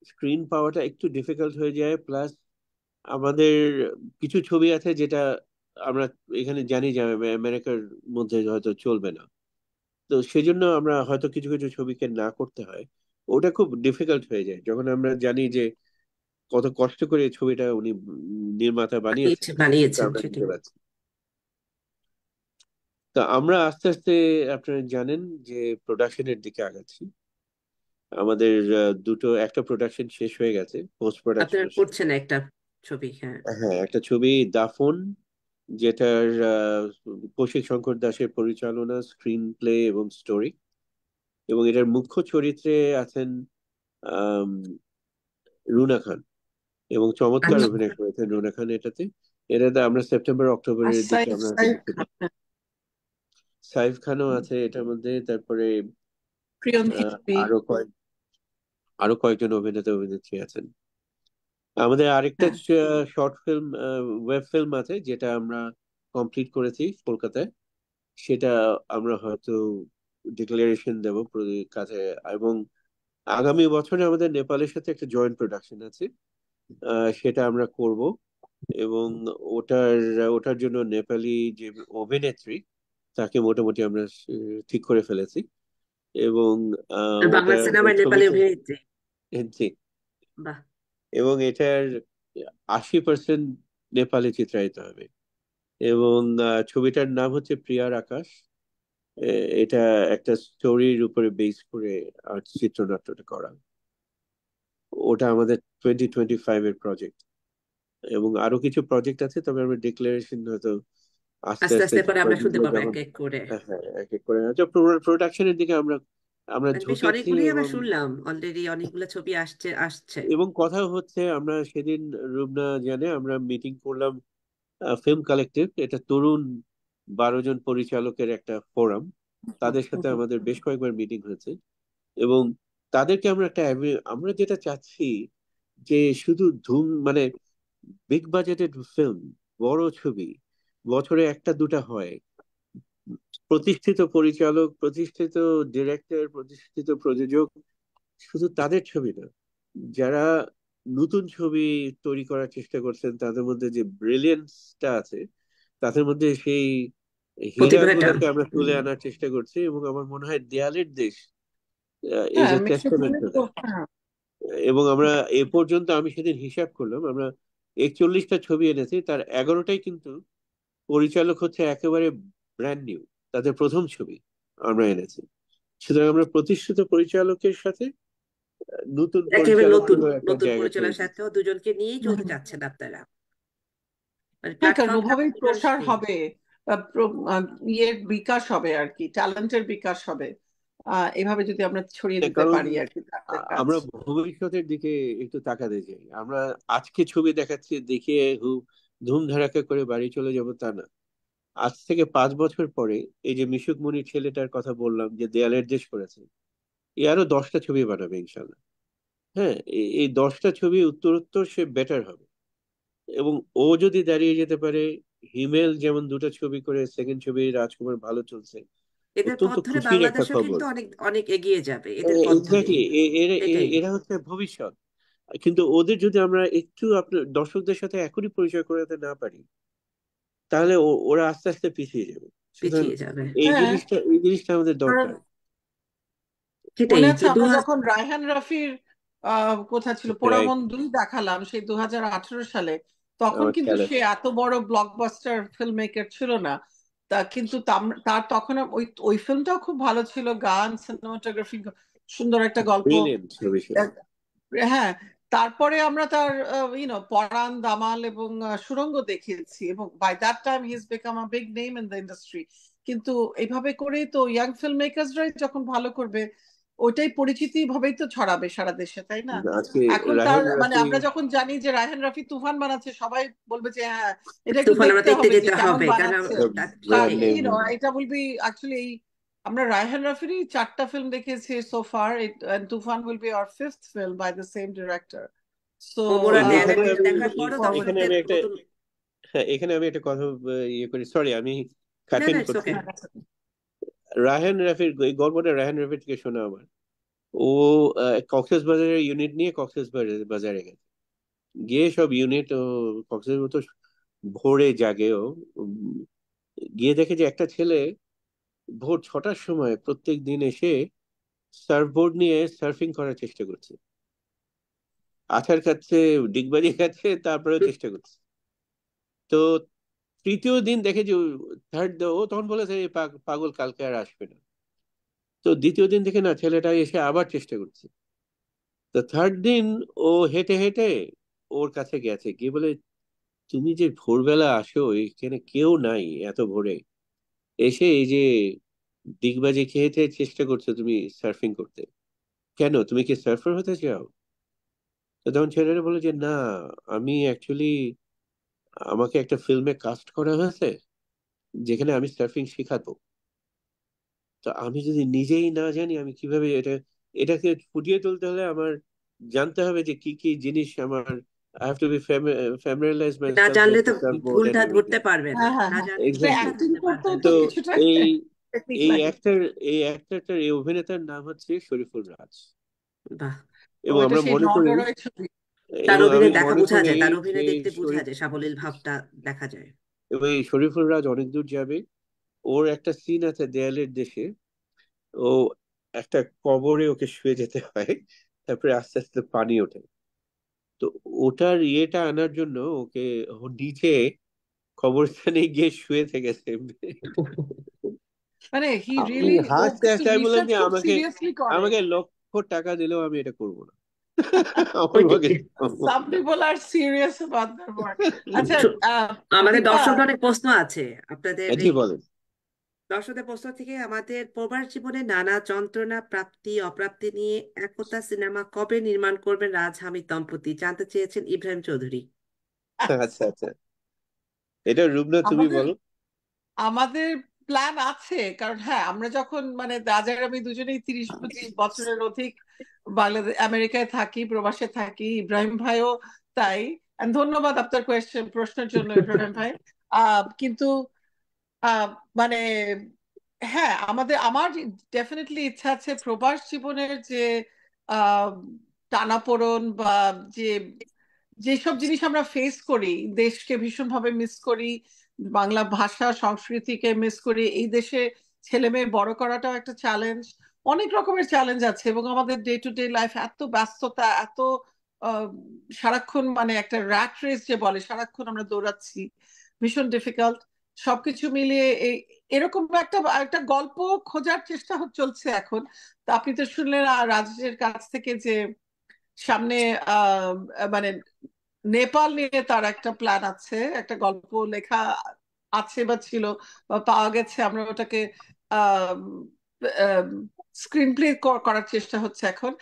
স্ক্রিন পাওয়াটা একটু ডিফিকাল্ট হয়ে যায়। প্লাস আমাদের কিছু ছবি আছে যেটা আমরা এখানে জানি যে আমেরিকার মধ্যে হয়তো চলবে না, তো সেজন্য আমরা হয়তো কিছু কিছু ছবিকে না করতে হয়। ওটা খুব ডিফিকাল্ট হয়ে যায় যখন আমরা জানি যে কত কষ্ট করে এই ছবিটা উনি নির্মাতা বানিয়েছেন, তা বানিয়েছেন আমরা সেটাই। নিতে পারছি। তো আমরা আস্তে আস্তে, আপনারা জানেন যে প্রোডাকশনের দিকে আগাচ্ছি। আমাদের একটা প্রোডাকশন শেষ হয়ে গেছে, পোস্ট আপনারা প্রোডাকশনের। করছেন একটা ছবি, হ্যাঁ। হ্যাঁ, একটা ছবি দাফন, যেটার কৌশিক শঙ্কর দাসের পরিচালনা, স্ক্রিন প্লে এবং স্টোরি, এবং এটার মুখ্য চরিত্রে আছেন আম, রুনা খান, এবং চমৎকার আচ্ছা। অভিনয় করেছেন রুনা খান এটাতে। এটাতে আমরা সেপ্টেম্বর আর অক্টোবরের দিকে সাইফ আমরা সাইফ রিলিজ করব। সাইফ খানও আছে এটার মধ্যে, তারপরে প্রিয়ন্থী আহ, দেবী। আরো কয়েক আরো কয়েকজন অভিনেতা অভিনেত্রী আছেন। আমাদের আরেকটা হ্যাঁ, শর্ট ফিল্ম, ওয়েব ফিল্ম আছে, যেটা আমরা কমপ্লিট করেছি কলকাতায়। সেটা আমরা হয়তো ডিক্লারেশন দেব কাছে। এবং আগামী বছরে আমাদের নেপালের সাথে একটা জয়েন্ট প্রোডাকশন আছে, সেটা আমরা করব। এবং ওটার ওটার জন্য নেপালি যে অভিনেত্রী, তাকে মোটামুটি আমরা ঠিক করে ফেলেছি। এবং বাংলা ওটা ওই সিনেমায় নেপালি ছবিটা, অভিনেত্রী? জি, বাহ। এবং এটার 80% নেপালি চিত্রায়িত হবে। এবং ছবিটার নাম হচ্ছে প্রিয়ার আকাশ। এটা একটা স্টোরির উপরে বেস করে চিত্রনাট্যটা করা। ওটা আমাদের 2025 এর প্রজেক্ট। এবং আরো কিছু প্রজেক্ট আছে, তবে আমরা ডিক্লারেশন হয়তো আস্তে আস্তে আস্তে আস্তে করে আমরা শুনতে প্রজেক্টগুলো পাবো যখন, এক এক করে। হ্যাঁ, এক এক করে প্রোডাকশনের দিকে আমরা আমরা মানে বেশ ঝুঁকেছি। অনেকগুলোই আমরা এবং শুনলাম, অলরেডি অনেকগুলো ছবি আসছে আসছে। এবং কথা হচ্ছে, আমরা সেদিন, রুবনা জানে, আমরা মিটিং করলাম ফিল্ম কালেক্টিভ, এটা তরুণ 12 জন পরিচালকের একটা ফোরাম। তাদের সাথে আমাদের বেশ কয়েকবার মিটিং হয়েছে। এবং তাদেরকে আমরা আমরা যেটা চাচ্ছি যে শুধু ধুম মানে বিগ বাজেটেড ফিল্ম, বড় ছবি বছরে একটা দুটা হয়, প্রতিষ্ঠিত পরিচালক, প্রতিষ্ঠিত ডিরেক্টর, প্রতিষ্ঠিত প্রযোজক, শুধু তাদের ছবি না, যারা নতুন ছবি তৈরি করার চেষ্টা করছেন, তাদের মধ্যে যে ব্রিলিয়েন্সটা আছে, তাদের মধ্যে সেই হীরা প্রতিভাটা। গুলাকে আমরা তুলে হুম। আনার চেষ্টা করছি। এবং আমার মনে হয় দেয়ালের দেশ ইজ হ্যাঁ, এ টেস্টামেন্ট টু দ্যাট। হ্যাঁ। এবং আমরা এ পর্যন্ত, আমি সেদিন হিসাব করলাম, আমরা 41টা ছবি এনেছি, তার 11টাই কিন্তু পরিচালক হচ্ছে একেবারে ব্র্যান্ড নিউ, তাদের প্রথম ছবি আমরা এনেছি। সুতরাং আমরা প্রতিষ্ঠিত পরিচালকের সাথে নতুন একেবারে নতুন পরিচালকেরও একটা নতুন জায়গা করে পরিচালকের দিচ্ছি। সাথেও দুজনকে নিয়েই চলতে হুম। চাচ্ছেন আপনারা, মানে হ্যাঁ, কারণ প্ল্যাটফর্মটা ওভাবেই দুজন প্রসার হবে। ইয়ের বিকাশ হবে আর কি, ট্যালেন্টের বিকাশ হবে। এভাবে যদি আমরা ছড়িয়ে দিতে কারণ পারি আর কি তাদের কাজ। আমরা ভবিষ্যতের দিকে একটু তাকাতে চাই। আমরা আজকে ছবি দেখাচ্ছি, দেখিয়ে ধুম ধাড়াক্কা করে বাড়ি চলে যাব, তা না। আজ থেকে 5 বছর পরে, এই যে মিশুক মনির ছেলেটার কথা বললাম, যে দেয়ালের দেশ করেছে, এ আরো 10টা ছবি বানাবে ইনশাল্লাহ। হ্যাঁ, এই 10টা ছবি উত্তরোত্তর সে বেটার হবে। এবং ও যদি দাঁড়িয়ে যেতে পারে, হিমেল যেমন 2টা ছবি করে, সেকেন্ড ছবি রাজকুমার ভালো চলছে, এদের অত্যন্ত পথ ধরে খুশির একটা বাংলাদেশও খবর। কিন্তু অনেক অনেক এগিয়ে যাবে এদের পথ ধরে। এক্স্যাক্টলি, এটাই। এরা হচ্ছে ভবিষ্যৎ। কিন্তু ওদের যদি আমরা একটু আপনার দর্শকদের সাথে এখনই পরিচয় করাতে না পারি, তাহলে ওরা আস্তে আস্তে পিছিয়ে যাবে। সুতরাং পিছিয়ে যাবে। এই হ্যাঁ, জিনিসটা আমাদের কারণ দরকার। সেটাই মনে তো আছে আমরা যখন রায়হান রাফির কোথা ছিল, রাইট, পোড়ামন 2 দেখালাম সেই 2018 সালে, তখন আমার কিন্তু খেয়াল সে আছে। এত বড় ব্লকবাস্টার ফিল্ম মেকার ছিল না। তা কিন্তু তার তখন ওই ওই ফিল্মটাও খুব ভালো ছিল, গান, সিনেমাটোগ্রাফি, সুন্দর একটা গল্প। ব্রিলিয়েন্ট ছবি ছিল। হ্যাঁ, তারপরে আমরা তার পরান, দামাল এবং সুড়ঙ্গ দেখিয়েছি, এবং by that time he is become a big name in the industry. কিন্তু এইভাবে করেই তো ইয়াং ফিল্ম মেকার্সরাই যখন ভালো করবে, ওইটাই পরিচিতি ভাবেই তো ছড়াবে সারা দেশে, তাই না? আজকে এখন তার রায়হান মানে রাফি, আমরা যখন জানি যে রায়হান রাফি তুফান বানাচ্ছে, সবাই বলবে যে হ্যাঁ, এটা একটু তুফান আমরা দেখতে দেখতে হবে যে যেতে কেমন হবে, কারণ বানাচ্ছে। তা ব্র্যান্ড নেম। এটা বলবি অ্যাকচুয়ালি এই আমরা রায়হান রাফিরই 4টা ফিল্ম দেখেছি so far, and Tufan will be our 5th film by the same director. So Omar আর দেয়ালের এখানে দেশ আমি দেখার পরও এখানে দর্শকদের আমি একটা, নতুন। হ্যাঁ, এখানে আমি একটা কথা ইয়ে করি, সরি, আমি না কাটিং না, ইটস করছি। ওকে। রায়হান রাফির এই গল্পটা রায়হান রাফি থেকে শোনা আমার। ও কক্সেস বাজারের ইউনিট নিয়ে কক্সেস বাজারে গেছে, গিয়ে সব ইউনিট ও কক্সেস ভোরে জাগেও। উম, গিয়ে দেখে যে একটা ছেলে ভোর 6টার সময় প্রত্যেক দিন এসে সার্ফবোর্ড নিয়ে সার্ফিং করার চেষ্টা করছে, আছাড় খাচ্ছে, ডিগবাজি খাচ্ছে, তারপরেও চেষ্টা করছে। তো তৃতীয় দিন দেখে যে থার্ড, ও তখন বলেছে "এই পাগল, কালকে আর আসবে না"। তো দ্বিতীয় দিন দেখে না, ছেলেটা এসে আবার চেষ্টা করছে। তো থার্ড দিন ও হেঁটে হেঁটে ওর কাছে গেছে, গিয়ে বলে তুমি যে ভোরবেলা আসো, এখানে কেউ নাই এত ভোরে, এসে এই যে ডিগবাজি খেয়ে খেয়ে চেষ্টা করছো তুমি সার্ফিং করতে, কেন তুমি কি সার্ফার হতে চাও? তো তখন ছেলেটা বলে যে না, আমি অ্যাকচুয়ালি, আমাকে একটা ফিল্মে কাস্ট করা হয়েছে যেখানে আমি সার্ফিং শেখাবো। তো আমি যদি নিজেই না জানি আমি কিভাবে এটাকে ফুটিয়ে তুলতে হলে আমার জানতে হবে যে কি কি জিনিস আমার, I have to be familiarize না myself জানলে with তো the surfboard and ভুলটা ধরতে everything. পারবে না, হ্যাঁ, হ্যাঁ, না হ্যাঁ, জানলে এক্স্যাক্টলি। ভুলটা অ্যাক্টিং ধরতে পারবে করতেও না। তো তো কিছুটা এই টেকনিক এই লাগে। অ্যাক্টর এই অভিনেতার নাম হচ্ছে শরীফুল রাজ। বাহ। ও এবং এটা আমরা সেই মনে করি, নড়বড়ে ছবি। তার এবং আমি অভিনয় দেখা মনে বোঝা করি যায়, তার যে অভিনয় দেখতে বোঝা শরীফ যায়, সাবলীল ভাবটা দেখা যায়। এবং এই শরীফুল রাজ অনেক দূর যাবে। ওর একটা সিন আছে দেয়ালের দেশে, ও একটা কবরে ওকে শুয়ে যেতে হয়, তারপরে আস্তে আস্তে পানি ওঠে। তো ওটার ইয়েটা আনার জন্য ওকে, ও নিচে কবরস্থানে গিয়ে শুয়ে থেকেছে। মানে হি আমি রিয়েলি, ও হাসতে কিন্তু হাসতে আমি বললাম রিসার্চ যে খুব আমাকে সিরিয়াসলি করে। আমাকে লক্ষ টাকা দিলেও আমি এটা করবো না। আমার পক্ষে সম্ভব Some না। people are serious about their work. আচ্ছা, শু- আমাদের দীপা, দর্শকদের অনেক প্রশ্ন আছে আপনাদের জি এই বলেন। দর্শকদের প্রশ্ন থেকে। আমাদের প্রবাস জীবনে নানা যন্ত্রণা, প্রাপ্তি অপ্রাপ্তি নিয়ে একতা সিনেমা কবে নির্মাণ করবেন রাজ হামিদ দম্পতি, জানতে চেয়েছেন ইব্রাহিম চৌধুরী। আচ্ছা আচ্ছা, এটা রুবনা তুমি আমাদের বলো। আমাদের প্ল্যান আছে, কারণ হ্যাঁ আমরা যখন মানে রাজার আমি দুজনেই 30-25 বছরের অধিক বাংলাদেশ আমেরিকায় থাকি, প্রবাসে থাকি, ইব্রাহিম ভাইও তাই। And ধন্যবাদ আপনার প্রশ্নের জন্য ইব্রাহিম ভাই। কিন্তু আহ, মানে হ্যাঁ, আমার ডেফিনেটলি ইচ্ছা আছে প্রবাস জীবনের যে আহ, টানাপোড়েন বা যে যেসব জিনিস আমরা ফেস করি, দেশকে ভীষণভাবে মিস করি, বাংলা ভাষা সংস্কৃতিকে মিস করি, এই দেশে ছেলে মেয়ে বড় করাটাও একটা চ্যালেঞ্জ। অনেক রকমের চ্যালেঞ্জ আছে এবং আমাদের ডে টু ডে লাইফ এত ব্যস্ততা, এত আহ, সারাক্ষণ মানে একটা র্যাট রেস যে বলে, সারাক্ষণ আমরা দৌড়াচ্ছি, ভীষণ ডিফিকাল্ট। সবকিছু মিলিয়ে এই এরকম একটা একটা গল্প খোঁজার চেষ্টা চলছে এখন। তো আপনি তো শুনলেন রাজের কাছ থেকে যে সামনে আহ মানে নেপাল নিয়ে তার একটা প্ল্যান আছে, একটা গল্প লেখা আছে বা ছিল বা পাওয়া গেছে, আমরা ওটাকে স্ক্রিন প্লে করার চেষ্টা হচ্ছে এখন।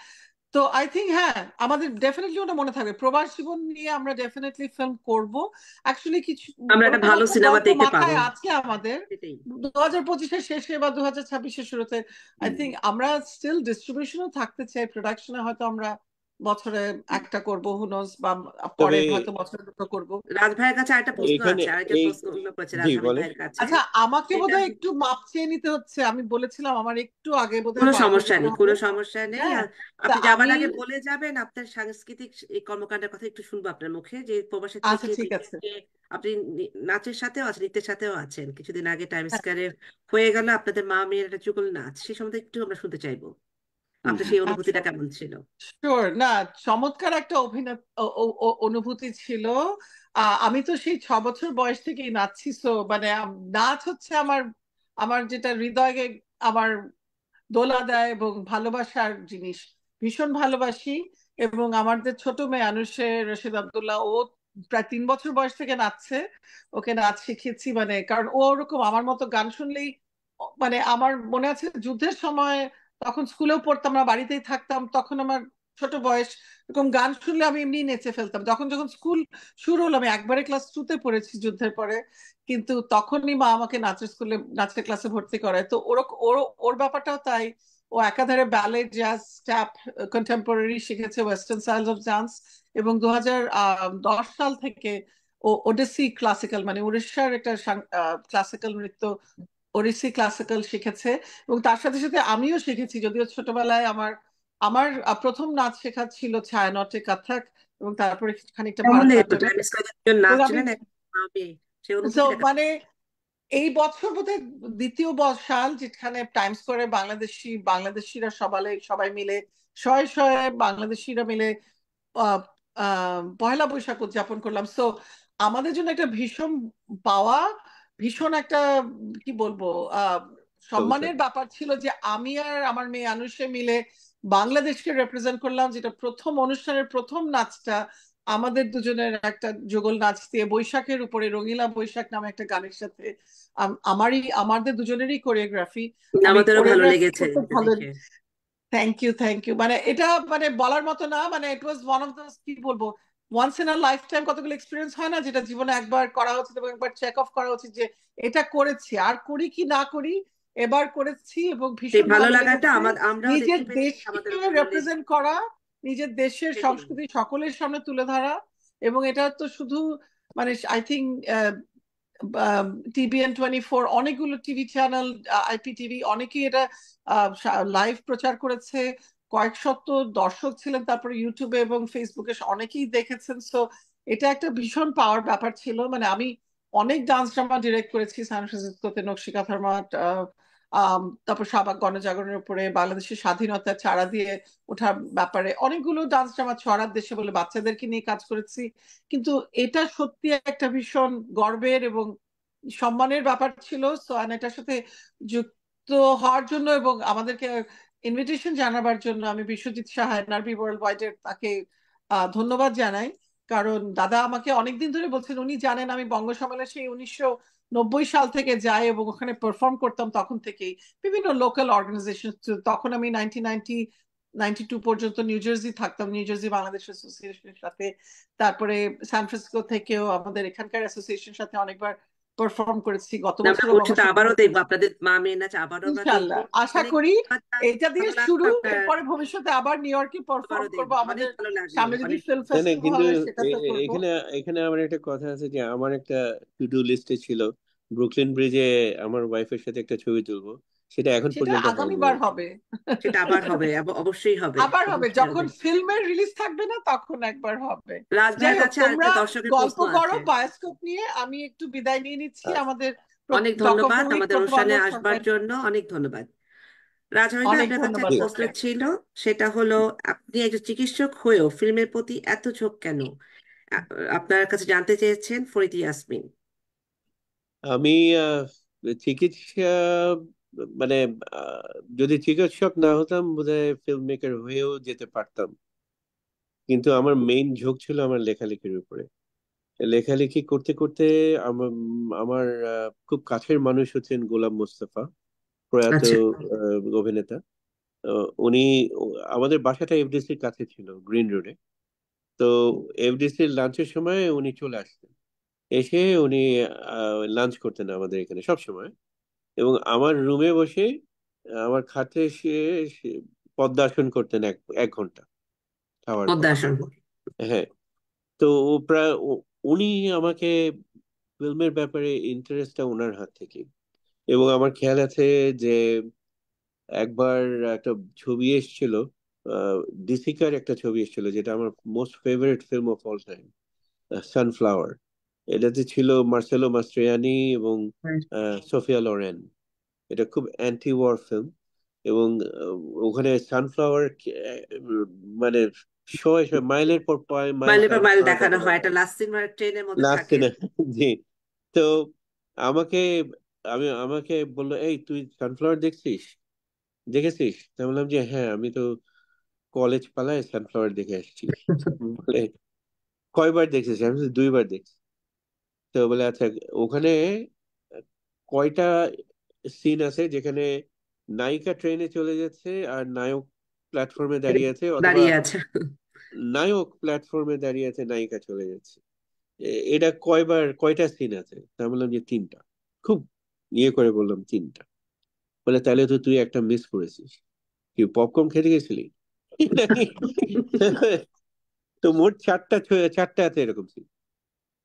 তো আই থিঙ্ক হ্যাঁ, আমাদের ডেফিনেটলি ওটা মনে থাকবে, প্রবাস জীবন নিয়ে আমরা ডেফিনেটলি ফিল্ম করব। অ্যাকচুয়ালি কিছু আমরা একটা ওরকম ভালো একটা সিনেমা গল্প দেখতে পাবো, মাথায় আছে আমাদের, সেটাই। 2025-এর শেষে বা 2026-এর শুরুতে। I hmm. থিঙ্ক আমরা স্টিল ডিস্ট্রিবিউশনও থাকতে চাই, প্রোডাকশনে হয়তো আমরা বছরে একটা করব, হুনোস, বা পরে তবে হয়তো বছরে দুটো করব। রাজ ভাইয়ের কাছে আরেকটা প্রশ্ন এখানে আছে, আরেকজন এই, প্রশ্ন করেছে জি রাজ হামিদ বলেন। ভাইয়ের কাছে। আচ্ছা, আমাকে সেটা বোধহয় একটু মাপ চেয়ে নিতে হচ্ছে, আমি বলেছিলাম আমার একটু আগে বোধহয় কোনো বাইরে সমস্যা যেতে নেই, হবে। কোনো সমস্যা নেই। হ্যাঁ, আর তা আপনি যাবার আমি, আগে বলে যাবেন আপনার সাংস্কৃতিক এই কর্মকাণ্ডের কথা একটু শুনবো আপনার মুখে, যে প্রবাসের আচ্ছা থেকে ঠিক আছে। বিদেশে আপনি নাচের সাথেও আছেন, নৃত্যের সাথেও আছেন। কিছুদিন আগে টাইম স্কয়ারে হয়ে গেল আপনাদের মা মেয়ের একটা যুগল নাচ, সে সম্বন্ধে একটু আমরা শুনতে চাইবো, হুম আপনার হুম। সেই আচ্ছা, অনুভূতিটা কেমন ছিল। শিওর না, চমৎকার একটা অভিনয় অনুভূতি ছিল। আমি তো সেই 6 বছর বয়স থেকেই নাচছি, সো মানে নাচ হচ্ছে আমার, আমার যেটা হৃদয়ে আমার দোলা দেয় এবং ভালোবাসার জিনিস, ভীষণ ভালোবাসি। এবং আমাদের ছোট মেয়ে আনুষে রশিদ আব্দুল্লাহ, ও প্রায় 3 বছর বয়স থেকে নাচছে, ওকে নাচ শিখিয়েছি, মানে কারণ ও ওরকম আমার মতো গান শুনলেই মানে আমার মনে আছে যুদ্ধের সময়, তখন স্কুলেও পড়তাম না, বাড়িতেই থাকতাম, তখন আমার ছোট বয়স, এরকম গান শুনলে আমি এমনি নেচে ফেলতাম। যখন যখন স্কুল শুরু হলো, আমি একবারে ক্লাস 2-তে পড়েছি যুদ্ধের পরে, কিন্তু তখনই মা আমাকে নাচের স্কুলে, নাচের ক্লাসে ভর্তি করায়। তো ওর ওর ওর ব্যাপারটাও তাই, ও একাধারে ব্যালে, জ্যাজ, ট্যাপ, কন্টেম্পোরারি শিখেছে, ওয়েস্টার্ন স্টাইলস অফ ডান্স। এবং 2010 সাল থেকে ও ওডিসি ক্লাসিক্যাল, মানে উড়িষ্যার একটা ক্লাসিক্যাল নৃত্য, ওড়িশি ক্লাসিক্যাল শিখেছে। এবং তার সাথে সাথে আমিও শিখেছি, যদিও ছোটবেলায় আমার আমার প্রথম নাচ শেখা ছিল ছায়ানটে, কথক, এবং তারপরে খানিকটা কেমন লেগেছে ভারতনাট্যমে। টাইম স্কয়ারে একজন এবং নাচ আমি ছিলেন? আমি সে তো অনুভূতিটা মানে এই বছর বোধহয় দ্বিতীয় সাল যেখানে টাইম স্কোয়ারে বাংলাদেশিরা সবাই মিলে শয়ে শয়ে বাংলাদেশিরা মিলে আহ, পয়লা বৈশাখ উদযাপন করলাম। সো আমাদের জন্য একটা ভীষণ পাওয়া, ভীষণ একটা কি বলবো আহ অবসর। সম্মানের ব্যাপার ছিল যে আমি আর আমার মেয়ে আনুষে মিলে বাংলাদেশকে রেপ্রেজেন্ট করলাম, যেটা প্রথম অনুষ্ঠানের প্রথম নাচটা আমাদের দুজনের একটা যুগল নাচ দিয়ে বৈশাখের উপরে রঙিলা বৈশাখ নামে একটা গানের সাথে আমাদের দুজনেরই কোরিওগ্রাফি। আমি আমাদেরও ভালো কোরিওগ্রাফি লেগেছে করতে এটা ভালো। দেখে। থ্যাংক ইউ মানে এটা মানে বলার মতো না, মানে it was one of those কি বলবো once in a lifetime কতগুলো এক্সপিরিয়েন্স হয় না, যেটা জীবনে একবার করা উচিত এবং একবার চেক অফ করা উচিত যে এটা করেছি, আর করি কি না করি, এবার করেছি এবং সেই ভীষণ ভালো ভালো লাগাটা লেগেছে। আমরাও নিজের দেখতে পেরেছি, দেশকে আমাদেরও ভালো রেপ্রেজেন্ট লেগেছে। করা, নিজের দেশের সেটাই। সংস্কৃতি সকলের সামনে তুলে ধরা। এবং এটা তো শুধু মানে আই থিঙ্ক TBN24 অনেকগুলো টিভি চ্যানেল, IPTV অনেকেই এটা লাইভ প্রচার করেছে, কয়েক শত দর্শক ছিলেন, তারপরে ইউটিউবে এবং ফেসবুকে অনেকেই দেখেছেন। সো এটা একটা ভীষণ পাওয়ার ব্যাপার ছিল। মানে আমি অনেক ডান্স ড্রামা ডিরেক্ট করেছি সান ফ্রান্সিসকোতে, নকশিকাঁথার মাঠ, তারপর শাহবাগ গণজাগরণের উপরে বাংলাদেশের স্বাধীনতা চারা দিয়ে ওঠার ব্যাপারে অনেকগুলো ডান্স ড্রামা, ছড়ার দেশে বলে বাচ্চাদেরকে নিয়ে কাজ করেছি। কিন্তু এটা সত্যি একটা ভীষণ গর্বের এবং সম্মানের ব্যাপার ছিল। সো এটার সাথে যুক্ত হওয়ার জন্য এবং আমাদেরকে ইনভিটেশন জানাবার জন্য আমি বিশ্বজিৎ সাহা এনআরবি ওয়ার্ল্ড ওয়াইডের তাকে ধন্যবাদ জানাই। কারণ দাদা আমাকে অনেকদিন ধরে বলছেন, উনি জানেন আমি বঙ্গ সম্মেলনে সেই 1990 সাল থেকে যাই এবং ওখানে পারফর্ম করতাম তখন থেকেই বিভিন্ন লোকাল অর্গানাইজেশন। তখন আমি 1992 পর্যন্ত নিউ জার্সি থাকতাম, নিউ জার্সি বাংলাদেশ অ্যাসোসিয়েশনের সাথে। তারপরে সান ফ্রান্সিসকো থেকেও আমাদের এখানকার অ্যাসোসিয়েশনের সাথে অনেকবার পারফর্ম করেছি, গত আমরা বছরও বঙ্গ ভবিষ্যতে আবারও সম্মেলনে। দেখবো আপনাদের মা মেয়ের নাচ, আবারও আমরা দেখবো। ইনশাল্লাহ আশা অনেক করি ধন্যবাদ। এটা দিয়ে ভালো লাগলো শুরু, আপনার, এরপরে ভবিষ্যতে আবার নিউ ইয়র্কে আবারও পারফর্ম করব, দেখবো, অনেক আমাদের ভালো লাগলো, সামনে যদি অনেক ফিল্ম না না, ফেস্টিভ্যাল কিন্তু হয় সেটাতে করব। এখানে এখানে আমার একটা কথা আছে যে আমার একটা টু ডু লিস্টে ছিল ব্রুকলিন ব্রিজে আমার ওয়াইফের সাথে একটা ছবি তুলবো। সেটা এখন সেটা পর্যন্ত হয়নি আগামীবার আর কি। হবে। সেটা আবার হবে, অবশ্যই হবে, আবার হবে অবশ্যই যখন হবে। ফিল্মের রিলিজ থাকবে না তখন একবার হবে। রাজ যাই ভাইয়ের হোক, কাছে তোমরা আরেকটা দর্শকের গল্প প্রশ্ন করো আছে। বায়োস্কোপ নিয়ে, আমি একটু বিদায় নিয়ে নিচ্ছি। আচ্ছা, আমাদের অনেক টক অফ দ্য ধন্যবাদ উইক আমাদের প্রথম অনুষ্ঠানে আলো আসবার সরকার। জন্য, অনেক ধন্যবাদ। রাজয় ভাই, অনেক আপনার কাছে ধন্যবাদ একটা ঠিক। প্রশ্ন ভাইয়া। ছিল। সেটা হলো, আপনি একজন চিকিৎসক হয়েও ফিল্মের প্রতি এত ঝোঁক কেন? আ- আপনার কাছে জানতে চেয়েছেন ফরিদ ইয়াসমিন। আমি চিকিৎসা মানে আহ, যদি চিকিৎসক না হতাম বোধহয় ফিল্ম মেকার হয়েও যেতে পারতাম। কিন্তু আমার মেইন ঝোঁক ছিল আমার লেখালেখির উপরে। লেখালেখি করতে করতে আমার আমার খুব কাছের মানুষ হচ্ছেন গোলাম মোস্তফা, প্রয়াত আচ্ছা। অভিনেতা। উনি আমাদের বাসাটা এফডিসির কাছে ছিল, গ্রিন রোডে। তো এফডিসির লাঞ্চের সময় উনি চলে আসতেন, এসে উনি লাঞ্চ করতেন আমাদের এখানে সব সময়। এবং আমার রুমে বসে আমার খাটে সে পদ্মাসন করতেন এক এক ঘন্টা খাওয়ার পর। পদ্মাসন। হ্যাঁ। তো ও প্রায় উনি আমাকে ফিল্মের ব্যাপারে ইন্টারেস্টটা ওনার হাত থেকে। এবং আমার খেয়াল আছে যে একবার একটা ছবি এসেছিল, ডিসিকার একটা ছবি এসেছিল যেটা আমার most favourite film of all time, sunflower. এটাতে ছিল মার্সেলো মাস্ট্রিয়ানি এবং সোফিয়া লোরেন। এটা খুব অ্যান্টি ওয়ার ফিল্ম। এবং ওখানে সানফ্লাওয়ার মানে শয়ে শয়ে মাইলের পর মাইল মাইলের পর মাইল সানফ্লাওয়ার দেখানো দেখানো হয়, একটা হয় লাস্ট সিন ট্রেনের মধ্যে লাস্টে থাকে। না। জি। তো আমাকে আমাকে বললো, এই তুই সানফ্লাওয়ার দেখেছিস? তো আমি বললাম যে হ্যাঁ, আমি তো কলেজ পালায় সানফ্লাওয়ার দেখে আসছি। বলে, কয়বার দেখছিস? আমি বলছি, 2বার দেখছি। তো বলে আচ্ছা, ওখানে কয়টা সিন আছে যেখানে নায়িকা ট্রেনে চলে যাচ্ছে আর নায়ক প্ল্যাটফর্মে দাঁড়িয়ে আছে, অথবা দাঁড়িয়ে আছে। নায়ক প্ল্যাটফর্মে দাঁড়িয়ে আছে, নায়িকা চলে যাচ্ছে? এটা কয়টা সিন আছে? তা আমি বললাম যে 3টা। খুব ইয়ে করে বললাম 3টা। বলে তাহলে তো তুই একটা মিস করেছিস। কি পপকর্ন খেতে গেছিলি? নাকি? তো মোট 4টা আছে এরকম সিন।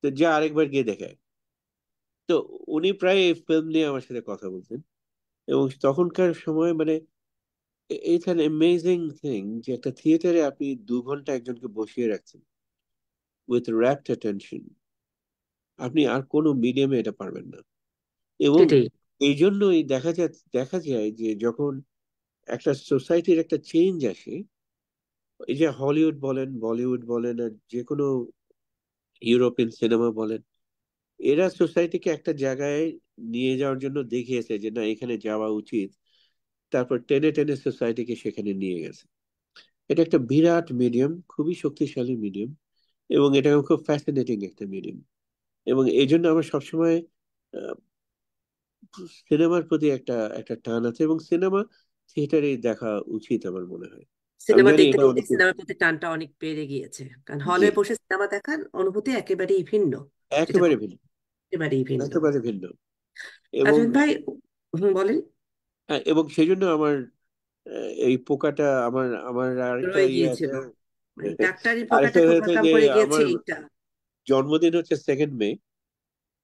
তো যা আরেকবার গিয়ে দেখায়। তো উনি প্রায় এই ফিল্ম নিয়ে আমার সাথে কথা বলতেন। এবং তখনকার সময় মানে ইটস অ্যান অ্যামেজিং থিং যে একটা থিয়েটারে আপনি 2 ঘন্টা একজনকে বসিয়ে রাখছেন উইথ র্যাপ্ট অ্যাটেনশন। আপনি আর কোনো মিডিয়ামে এটা পারবেন না। এবং সেটাই। এই জন্যই দেখা যায় যে যখন একটা সোসাইটির একটা চেঞ্জ আসে, এই যে হলিউড বলেন, বলিউড বলেন, আর যে কোনো ইউরোপিয়ান সিনেমা বলেন, এরা সোসাইটিকে একটা জায়গায় নিয়ে যাওয়ার জন্য দেখিয়েছে যে না, এখানে যাওয়া উচিত। তারপর টেনে টেনে সোসাইটিকে সেখানে নিয়ে গেছে। এটা একটা বিরাট মিডিয়াম, খুবই শক্তিশালী মিডিয়াম, এবং এটা খুব ফ্যাসিনেটিং একটা মিডিয়াম। এবং এই জন্য আমার সবসময় সিনেমার প্রতি একটা একটা টান আছে, এবং সিনেমা থিয়েটারে দেখা উচিত আমার মনে হয়। আমি সিনেমা জানি দেখতে এটা দেখতে অনেক। সিনেমার প্রতি টানটা অনেক বেড়ে গিয়েছে, কারণ জি, হলে বসে সিনেমা দেখার অনুভূতি একেবারেই ভিন্ন। যেটা একেবারে ভিন্ন, একেবারেই ভিন্ন। একেবারে ভিন্ন। এবং রাজীব ভাই, বলেন। এবং সেই জন্য আমার এই পোকাটা আমার আমার আরেকটা রয়ে ইয়ে আছে। গিয়েছিল, মানে ডাক্তারি পোকাটা আরেকটা খুব হয়েছে হরকাম যে করে গিয়েছে আমার এইটা। জন্মদিন হচ্ছে 2nd মে।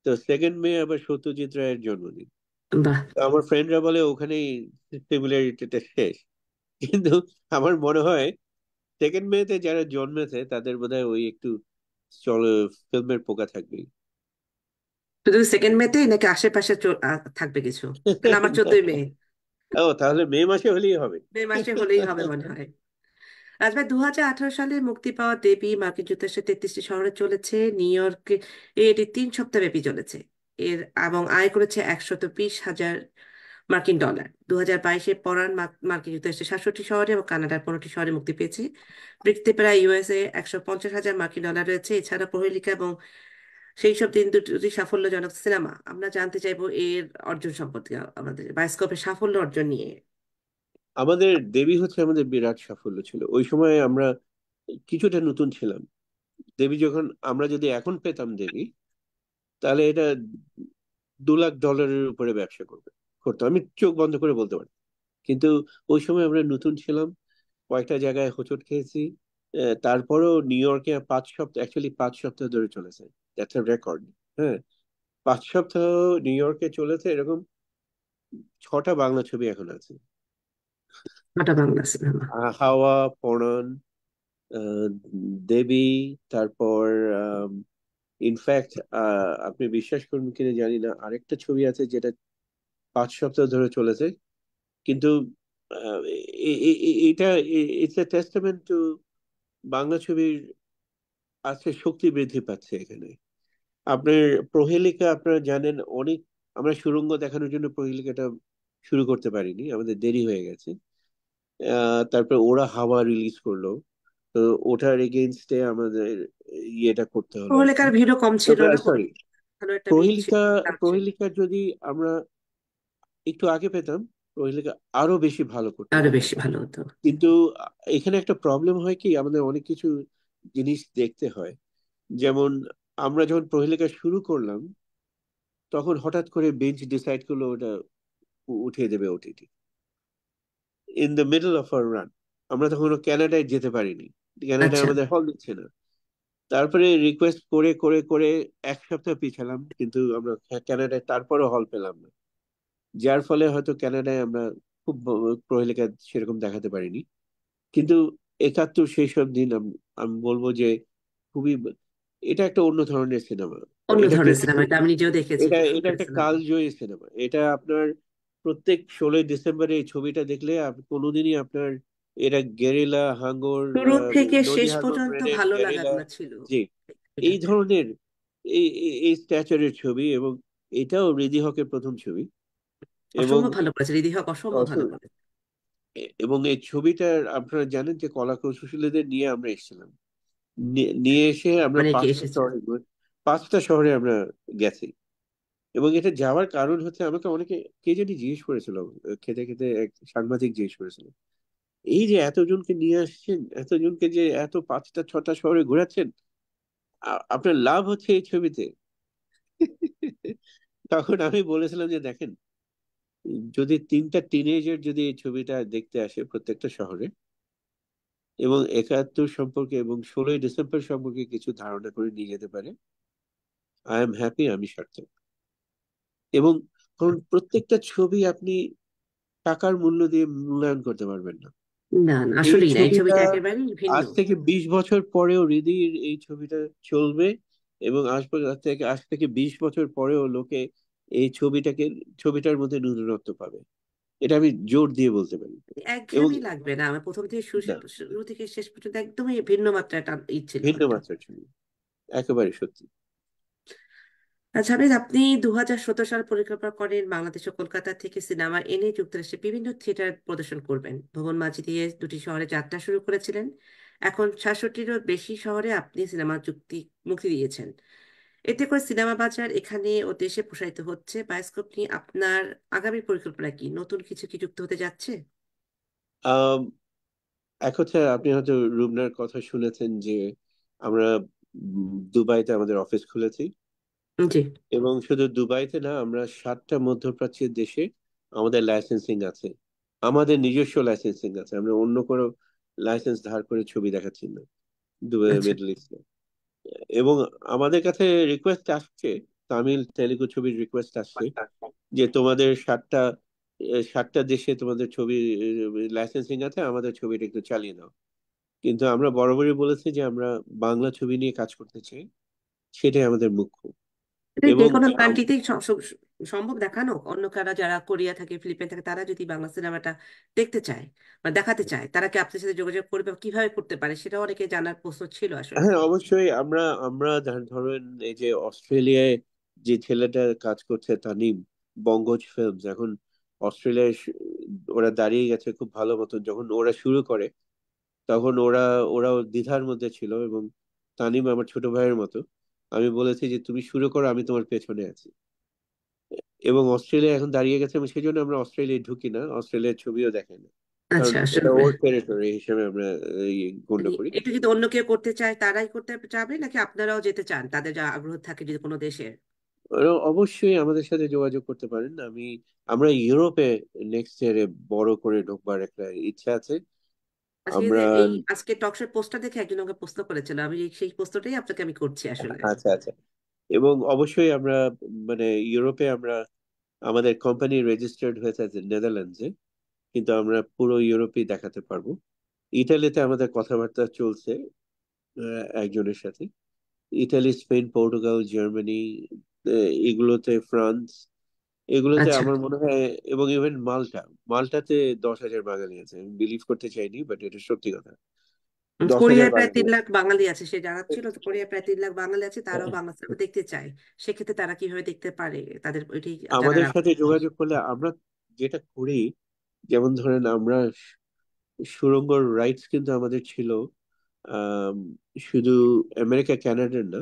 তো 2nd মে আবার সত্যজিৎ রায়ের জন্মদিন। বাহ। তো আমার ফ্রেন্ডরা বলে ওখানেই সিমিলারিটিটা শেষ। কিন্তু আমার মনে হয় 2nd মে যারা জন্মেছে তাদের বোধহয় ওই একটু চল ফিল্মের পোকা থাকবেই। শুধু সেকেন্ড মেতেই নাকি আশেপাশে থাকবে কিছু? কারণ আমার 14ই মে। ও, তাহলে মে মাসে হলেই হবে। মে মাসে হলেই হবে মনে হয়। রাজভাই, 2018 সালে মুক্তি পাওয়া দেবী মার্কিন যুক্তরাষ্ট্রের 33টি শহরে চলেছে, নিউ ইয়র্কে এটি 3 সপ্তাহ ব্যাপী চলেছে। এর এবং আয় করেছে 120,000 মার্কিন ডলার। 2022-এ পরাণ মার্কিন যুক্তরাষ্ট্রের 67টি শহরে এবং কানাডার 15টি শহরে মুক্তি পেয়েছে। বৃত্তি প্রায় ইউএসএ 150,000 মার্কিন ডলার রয়েছে। এছাড়া প্রহেলিকা এবং সেই সব দিন দুটি সাফল্যজনক সিনেমা। আমরা জানতে চাইবো এর অর্জন সম্পর্কে, আমাদের বায়োস্কোপের সাফল্য অর্জন নিয়ে। আমাদের দেবী হচ্ছে আমাদের বিরাট সাফল্য ছিল ওই সময়। আমরা কিছুটা নতুন ছিলাম। দেবী যখন আমরা যদি এখন পেতাম দেবী, তাহলে এটা $2 লাখ উপরে ব্যবসা করতো, আমি চোখ বন্ধ করে বলতে পারি। কিন্তু ওই সময় আমরা নতুন ছিলাম, কয়েকটা জায়গায় হোঁচট খেয়েছি। তারপরেও নিউ ইয়র্কে 5 সপ্তাহ, অ্যাকচুয়ালি 5 সপ্তাহ ধরে চলেছে। That's a record. হ্যাঁ, 5 সপ্তাহ নিউ ইয়র্কে চলেছে। এরকম 6টা বাংলা ছবি এখন আছে। ওটা বাংলা সিনেমা। হাওয়া, পরাণ, আহ, দেবী, তারপর ইনফ্যাক্ট আপনি বিশ্বাস করবেন কিনা জানি না, আরেকটা ছবি আছে যেটা 5 সপ্তাহ ধরে চলেছে। কিন্তু আহ, এটা it's a testament to Bangla ছবির আজকে শক্তি বৃদ্ধি পাচ্ছে এখানে। আপনার প্রহেলিকা, আপনারা জানেন অনেক। আমরা সুড়ঙ্গ দেখানোর জন্য প্রহেলিকাটা শুরু করতে পারিনি, আমাদের দেরি হয়ে গেছে। তারপর ওরা হাওয়া রিলিজ করলো। তো ওটার এগেইনস্টে আমাদের ইয়েটা করতে হলো আর কি। প্রহেলিকার ভিড়ও কম ছিল না, খুব সরি, ভালো একটা ভিড় ছিল। প্রহেলিকা তার ছিল। প্রহেলিকা যদি আমরা একটু আগে পেতাম, প্রহেলিকা আরো বেশি ভালো করতে আরো পারতাম। বেশি ভালো হতো। কিন্তু এখানে একটা প্রবলেম হয় কি, আমাদের অনেক কিছু জিনিস দেখতে হয়। যেমন আমরা যখন প্রহেলিকা শুরু করলাম, তখন হঠাৎ করে বেঞ্চ ডিসাইড করলো ওটা উঠিয়ে দেবে OTT in the middle of our run. আমরা তখন কানাডায় যেতে পারিনি, কানাডায় আচ্ছা। আমাদের হল দিচ্ছে না। তারপরে রিকোয়েস্ট করে করে করে 1 সপ্তাহ পিছালাম, কিন্তু আমরা কানাডায় তারপরও হল পেলাম না। যার ফলে হয়তো কানাডায় আমরা খুব প্রহেলিকা সেরকম দেখাতে পারিনি। কিন্তু 71 সেই সব দিন আমি বলবো যে খুবই, এটা একটা অন্য ধরনের সিনেমা। অন্য এটা ধরনের কিন্তু সিনেমা, এটা আমি নিজেও দেখেছি, এটা খুব এটা সুন্দর একটা সিনেমা। কালজয়ী সিনেমা। এটা আপনার প্রত্যেক 16ই ডিসেম্বরে এই ছবিটা দেখলে আপনি কোনোদিনই আপনার, এটা গেরিলা হাঙ্গর, শুরু থেকে নদী শেষ হাঙ্গর পর্যন্ত গ্রেনেড ভালো গেরিলা, লাগাগুলো ছিল যে এটা। এই ধরনের এই স্ট্যাচারের ছবি। এবং এটাও হৃদি হকের প্রথম ছবি। এবং অসম্ভব ভালো করেছে, রিদি হক অসম্ভব ভালো অস- করেছে। এবং এই ছবিটার আপনারা জানেন যে কলা কৌশলীদের নিয়ে আমরা এসেছিলাম। নিয়ে এসে আমরা অনেকে 5টা এসেছে। শহরে 5টা শহরে আমরা গেছি। এবং এটা যাওয়ার কারণ হচ্ছে, আমাকে অনেকে কে জানি জিজ্ঞেস করেছিল, খেতে খেতে এক সাংবাদিক জিজ্ঞেস করেছিল, এই যে এতজনকে নিয়ে আসছেন, এতজনকে যে এত 5টা 6টা শহরে ঘোরাচ্ছেন, আপনার লাভ হচ্ছে এই ছবিতে? তখন আমি বলেছিলাম যে দেখেন, যদি 3টা টিনেজার যদি এই ছবিটা দেখতে আসে প্রত্যেকটা শহরে, এবং 71 সম্পর্কে এবং 16ই ডিসেম্বর সম্পর্কে কিছু ধারণা করে নিয়ে যেতে পারে, আই এম হ্যাপি, আমি সার্থক। এবং কারণ প্রত্যেকটা ছবি আপনি টাকার মূল্য দিয়ে মূল্যায়ন করতে পারবেন না। না না, এই আসলেই না, এই ছবিটা ছবিটা একেবারেই ভিন্ন। আজ থেকে 20 বছর পরেও হৃদির এই ছবিটা চলবে, এবং আজ থেকে 20 বছর পরেও লোকে এই ছবিটার মধ্যে নতুনত্ব পাবে, এটা আমি জোর দিয়ে বলতে পারি। এবং একঘেয়েমি লাগবে না। আমার প্রথম থেকে না, শুরু থেকে শেষ পর্যন্ত একদমই ভিন্ন মাত্রায় টান ছিল ভিন্ন একটা। মাত্রার ছবি, একেবারে সত্যি। আচ্ছা হামিদ, আপনি 2017 সাল পরিকল্পনা করেন বাংলাদেশ ও কলকাতা থেকে সিনেমা এনে যুক্তরাষ্ট্রে বিভিন্ন থিয়েটার প্রদর্শন করবেন। ভুবন মাঝি দিয়ে দুটি শহরে যাত্রা শুরু করেছিলেন। এখন 66টিরও বেশি শহরে আপনি সিনেমা মুক্তি দিয়েছেন। এতে করে সিনেমা বাজার এখানে ও দেশে প্রসারিত হচ্ছে। বায়োস্কোপ নিয়ে আপনার আগামী পরিকল্পনা কি? নতুন কিছু কি যুক্ত হতে যাচ্ছে? আহ এক হচ্ছে, আপনি হয়তো রুবনার কথা শুনেছেন যে আমরা দুবাইতে আমাদের অফিস খুলেছি। জি। এবং শুধু দুবাইতে না, আমরা 7টা মধ্যপ্রাচ্যের দেশে আমাদের লাইসেন্সিং আছে, আমাদের নিজস্ব লাইসেন্সিং আছে। আমরা অন্য কোনো লাইসেন্স ধার করে ছবি দেখাচ্ছি না দুবাই আচ্ছা। মিডল ইস্টে। এবং আমাদের কাছে রিকোয়েস্ট আসছে, তামিল তেলেগু ছবির রিকোয়েস্ট আসছে যে তোমাদের 7টা দেশে তোমাদের ছবি লাইসেন্সিং আছে, আমাদের ছবিটা একটু চালিয়ে দাও। কিন্তু আমরা বরাবরই বলেছি যে আমরা বাংলা ছবি নিয়ে কাজ করতে চাই, সেটাই আমাদের মুখ্য। এটা যে এবং কোনো কান্ট্রিতেই সম্ভব দেখানো। অন্য কারা যারা কোরিয়া থাকে, ফিলিপাইন থাকে, তারা যদি বাংলা সিনেমাটা দেখতে চায় বা দেখাতে চায়, তারা কি আপনার সাথে যোগাযোগ করবে বা কিভাবে করতে পারে, সেটা অনেকে জানার প্রশ্ন ছিল আসলে। হ্যাঁ, অবশ্যই। আমরা আমরা ধরেন এই যে অস্ট্রেলিয়ায় যে ছেলেটা কাজ করছে তানিম, বঙ্গজ ফিল্মস, এখন অস্ট্রেলিয়ায় ওরা দাঁড়িয়ে গেছে খুব ভালো মতন। যখন ওরা শুরু করে তখন ওরাও দ্বিধার মধ্যে ছিল, এবং তানিম আমার ছোট ভাইয়ের মতো। আমি বলেছি যে তুমি শুরু করো, আমি তোমার পেছনে আছি। এবং অস্ট্রেলিয়া এখন দাঁড়িয়ে গেছে, এবং সেই জন্য আমরা অস্ট্রেলিয়ায় ঢুকি না, অস্ট্রেলিয়ার ছবিও দেখাই না, কারণ আচ্ছা, আসলে এটা ওর টেরিটরি হিসেবে আমরা গণ্য মানে করি। এটা যদি অন্য কেউ করতে চায় তারাই করতে চাবে, নাকি আপনারাও যেতে চান, তাদের যা আগ্রহ থাকে যদি কোনো দেশে? ওরা অবশ্যই আমাদের সাথে যোগাযোগ করতে পারেন। আমরা ইউরোপে নেক্সট ইয়ারে বড় করে ঢোকবার একটা ইচ্ছা আছে। আজকে আমরা আজকে টকশোর পোস্টটা দেখে একজন আমাকে প্রশ্ন করেছিল, আমি সেই প্রশ্নটাই আপনাকে আমি করছি আসলে। আচ্ছা, আচ্ছা। এবং অবশ্যই আমরা মানে ইউরোপে আমাদের কোম্পানি রেজিস্টার্ড হয়েছে নেদারল্যান্ডসে, কিন্তু আমরা পুরো ইউরোপেই দেখাতে পারবো। ইটালিতে আমাদের কথাবার্তা চলছে একজনের সাথে। ইটালি, স্পেন, পর্তুগাল, জার্মানি, এগুলোতে ফ্রান্স, এগুলোতে আচ্ছা। আমার মনে হয়। এবং ইভেন মাল্টাতে 10,000 বাঙালি আছে। আমি বিলিভ করতে চাইনি, বাট এটা সত্যি কথা। 10,000 কোরিয়ায় প্রায় বাঙালি 3 লাখ আছে। বাঙালি আছে, সে জানাচ্ছিল তো। কোরিয়ায় প্রায় 3 লাখ বাঙালি আছে, তারাও বাংলা সিনেমা দেখতে চায়। সেক্ষেত্রে তারা কিভাবে দেখতে পারে, তাদের ওইটাই জানার আমাদের সাথে যোগাযোগ করলে আমরা যেটা করি, যেমন ধরেন আমরা সুড়ঙ্গর রাইটস কিন্তু আমাদের ছিল আম, শুধু আমেরিকা কানাডার না,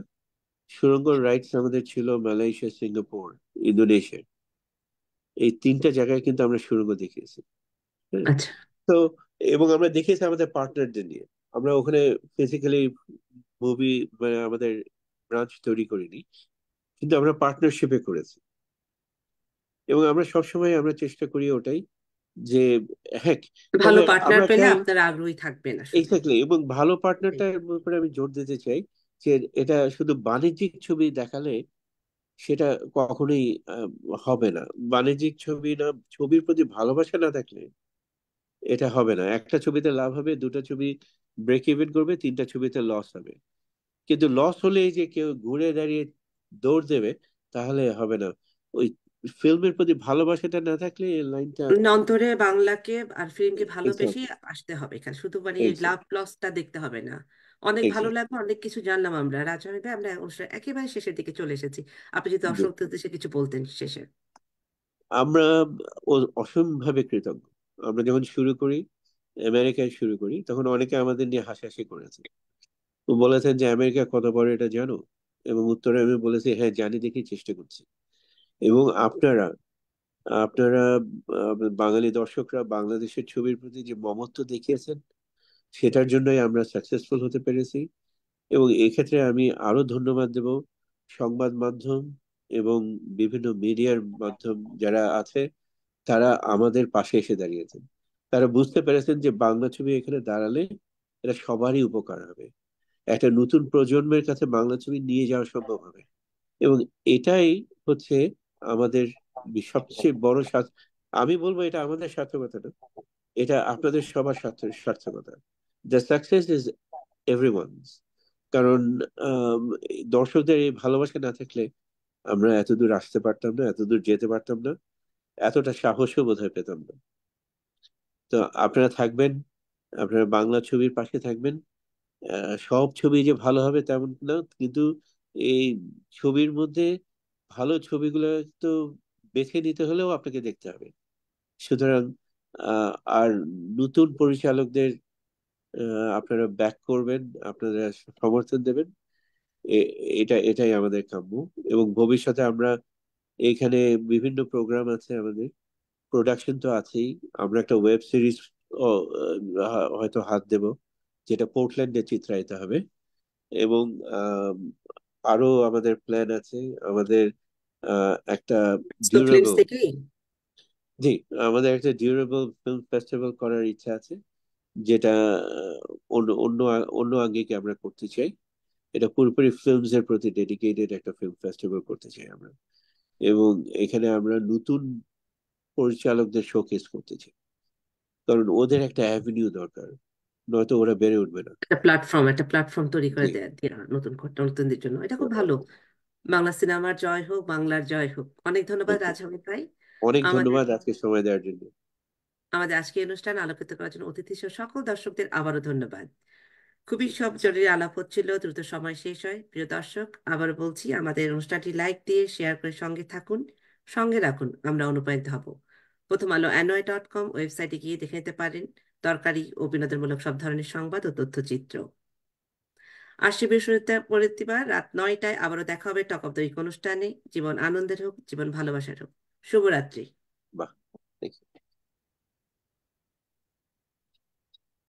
সুড়ঙ্গর রাইটস আমাদের ছিল মালয়েশিয়া, সিঙ্গাপুর, ইন্দোনেশিয়া। এই 3টা জায়গায় কিন্তু আমরা সুড়ঙ্গ দেখিয়েছি। হ্যাঁ। আচ্ছা। তো এবং আমরা দেখিয়েছি আমাদের পার্টনারদের নিয়ে। আমরা ওখানে ফিজিক্যালি মুভি মানে আমাদের ব্রাঞ্চ তৈরি করিনি, কিন্তু আমরা পার্টনারশিপে করেছি। এবং আমরা সবসময় আমরা চেষ্টা করি ওটাই, যে হ্যাঁ, ভালো তবে পার্টনার আমরা পেলে চাই আপনারা আগ্রহী থাকবেন আসলে। এক্স্যাক্টলি। এবং ভালো পার্টনারটার উপরে আমি জোর দিতে চাই যে এটা শুধু বাণিজ্যিক ছবি দেখালে সেটা কখনোই আহ, হবে না। বাণিজ্যিক ছবি না, ছবির প্রতি ভালোবাসা না থাকলে এটা হবে না। একটা ছবিতে লাভ হবে, দুটো ছবি ব্রেক ইভেন করবে, 3টা ছবিতে লস হবে। কিন্তু লস হলে যে কেউ ঘুরে দাঁড়িয়ে দৌড় দেবে, তাহলে হবে না। ওই ফিল্মের প্রতি ভালোবাসাটা না থাকলে এই লাইনটা। অন্তরে বাংলাকে আর ফিল্মকে ভালোবেসে এক্স্যাক্টলি, আসতে হবে এখানে, শুধু মানে লাভ এক্স্যাক্টলি, লসটা দেখতে হবে না। অনেক ভালো এক্স্যাক্টলি। লাগলো, অনেক কিছু জানলাম আমরা রাজশাহী ভাই। আমরা অনুষ্ঠান একেবারে শেষের দিকে চলে এসেছি। আপনি যদি দর্শকদের উদ্দেশ্যে কিছু বলতেন শেষে। আমরা অসম্ভাবে কৃতজ্ঞ। আমরা যখন শুরু করি, আমেরিকায় শুরু করি, তখন অনেকে আমাদের নিয়ে হাসাহাসি করেছে। তো বলেছেন যে আমেরিকা কত বড় এটা জানো? এবং উত্তরে আমি বলেছি হ্যাঁ জানি, দেখি চেষ্টা করছি। এবং আপনারা আপনারা বাঙালি দর্শকরা বাংলাদেশের ছবির প্রতি যে মমত্ব দেখিয়েছেন, সেটার জন্যই আমরা সাকসেসফুল হতে পেরেছি। এবং এক্ষেত্রে আমি আরো ধন্যবাদ দেব সংবাদ মাধ্যম এবং বিভিন্ন মিডিয়ার মাধ্যম যারা আছে, তারা আমাদের পাশে এসে দাঁড়িয়েছেন। তারা বুঝতে পেরেছেন যে বাংলা ছবি এখানে দাঁড়ালে এটা সবারই উপকার হবে, একটা নতুন প্রজন্মের কাছে বাংলা ছবি নিয়ে যাওয়া সম্ভব হবে। এবং এটাই হচ্ছে আমাদের সবচেয়ে বড় আমি বলবো এটা আমাদের সার্থকতা না, এটা আপনাদের সবার সার্থকতা। The success is everyone's. কারণ দর্শকদের এই ভালোবাসা না থাকলে আমরা এতদূর আসতে পারতাম না, এতদূর যেতে পারতাম না, এতটা সাহসও বোধহয় পেতাম না। তো আপনারা থাকবেন, আপনারা বাংলা ছবির পাশে থাকবেন। সব ছবি যে ভালো হবে তেমন না, কিন্তু এই ছবির মধ্যে ভালো ছবিগুলো তো বেছে নিতে হলেও আপনাকে দেখতে হবে। সুতরাং আহ, আর নতুন পরিচালকদের আপনারা ব্যাক করবেন, আপনারা সমর্থন দেবেন। এটাই আমাদের কাম্য। এবং ভবিষ্যতে আমরা এখানে বিভিন্ন প্রোগ্রাম আছে, আমাদের প্রোডাকশন তো আছেই। আমরা একটা ওয়েব সিরিজ হয়তো হাত দেব, যেটা পোর্টল্যান্ডে চিত্রায়িত হবে। এবং আম, আরো আমাদের প্ল্যান আছে। আমাদের একটা ফিল্মস ডিউরেবল, থেকেই। জি, আমাদের একটা ডিউরেবল ফিল্ম ফেস্টিভ্যাল করার ইচ্ছা আছে, যেটা অন্য অন্য অন্য আঙ্গিকে আমরা করতে চাই। এটা পুরোপুরি ফিল্মস এর প্রতি ডেডিকেটেড একটা ফিল্ম ফেস্টিভ্যাল করতে চাই আমরা। এবং এখানে আমরা নতুন পরিচালকদের শোকেস করতে চাই, কারণ ওদের একটা অ্যাভিনিউ দরকার, নয়তো ওরা বেড়ে উঠবে না। একটা প্ল্যাটফর্ম তৈরি করে জি। দেওয়া নতুনদের জন্য, এটা খুব ভালো। বাংলা সিনেমার জয় হোক, বাংলার জয় হোক। অনেক ধন্যবাদ Okay. রাজহামিদ ভাই। অনেক আমাদের ধন্যবাদ আজকে সময় দেওয়ার জন্য। আমাদের আজকের অনুষ্ঠান আলোকিত করার জন্য অতিথি সহ সকল দর্শকদের আবারও ধন্যবাদ। খুবই সব জরুরি আলাপ হচ্ছিল, দ্রুত সময় শেষ হয়। প্রিয় দর্শক, আবার বলছি, আমাদের অনুষ্ঠানটি লাইক দিয়ে শেয়ার করে সঙ্গে থাকুন, সঙ্গে রাখুন, আমরা অনুপ্রাণিত হব। প্রথম আলো NY.com ওয়েবসাইটে গিয়ে দেখে নিতে পারেন দরকারি ও বিনোদনমূলক সব ধরনের সংবাদ ও তথ্যচিত্র। আসছে বৃহস্পতিবার রাত 9টায় আবারও দেখা হবে টক অব দ্য উইক অনুষ্ঠানে। জীবন আনন্দের হোক, জীবন ভালোবাসার হোক। শুভরাত্রি।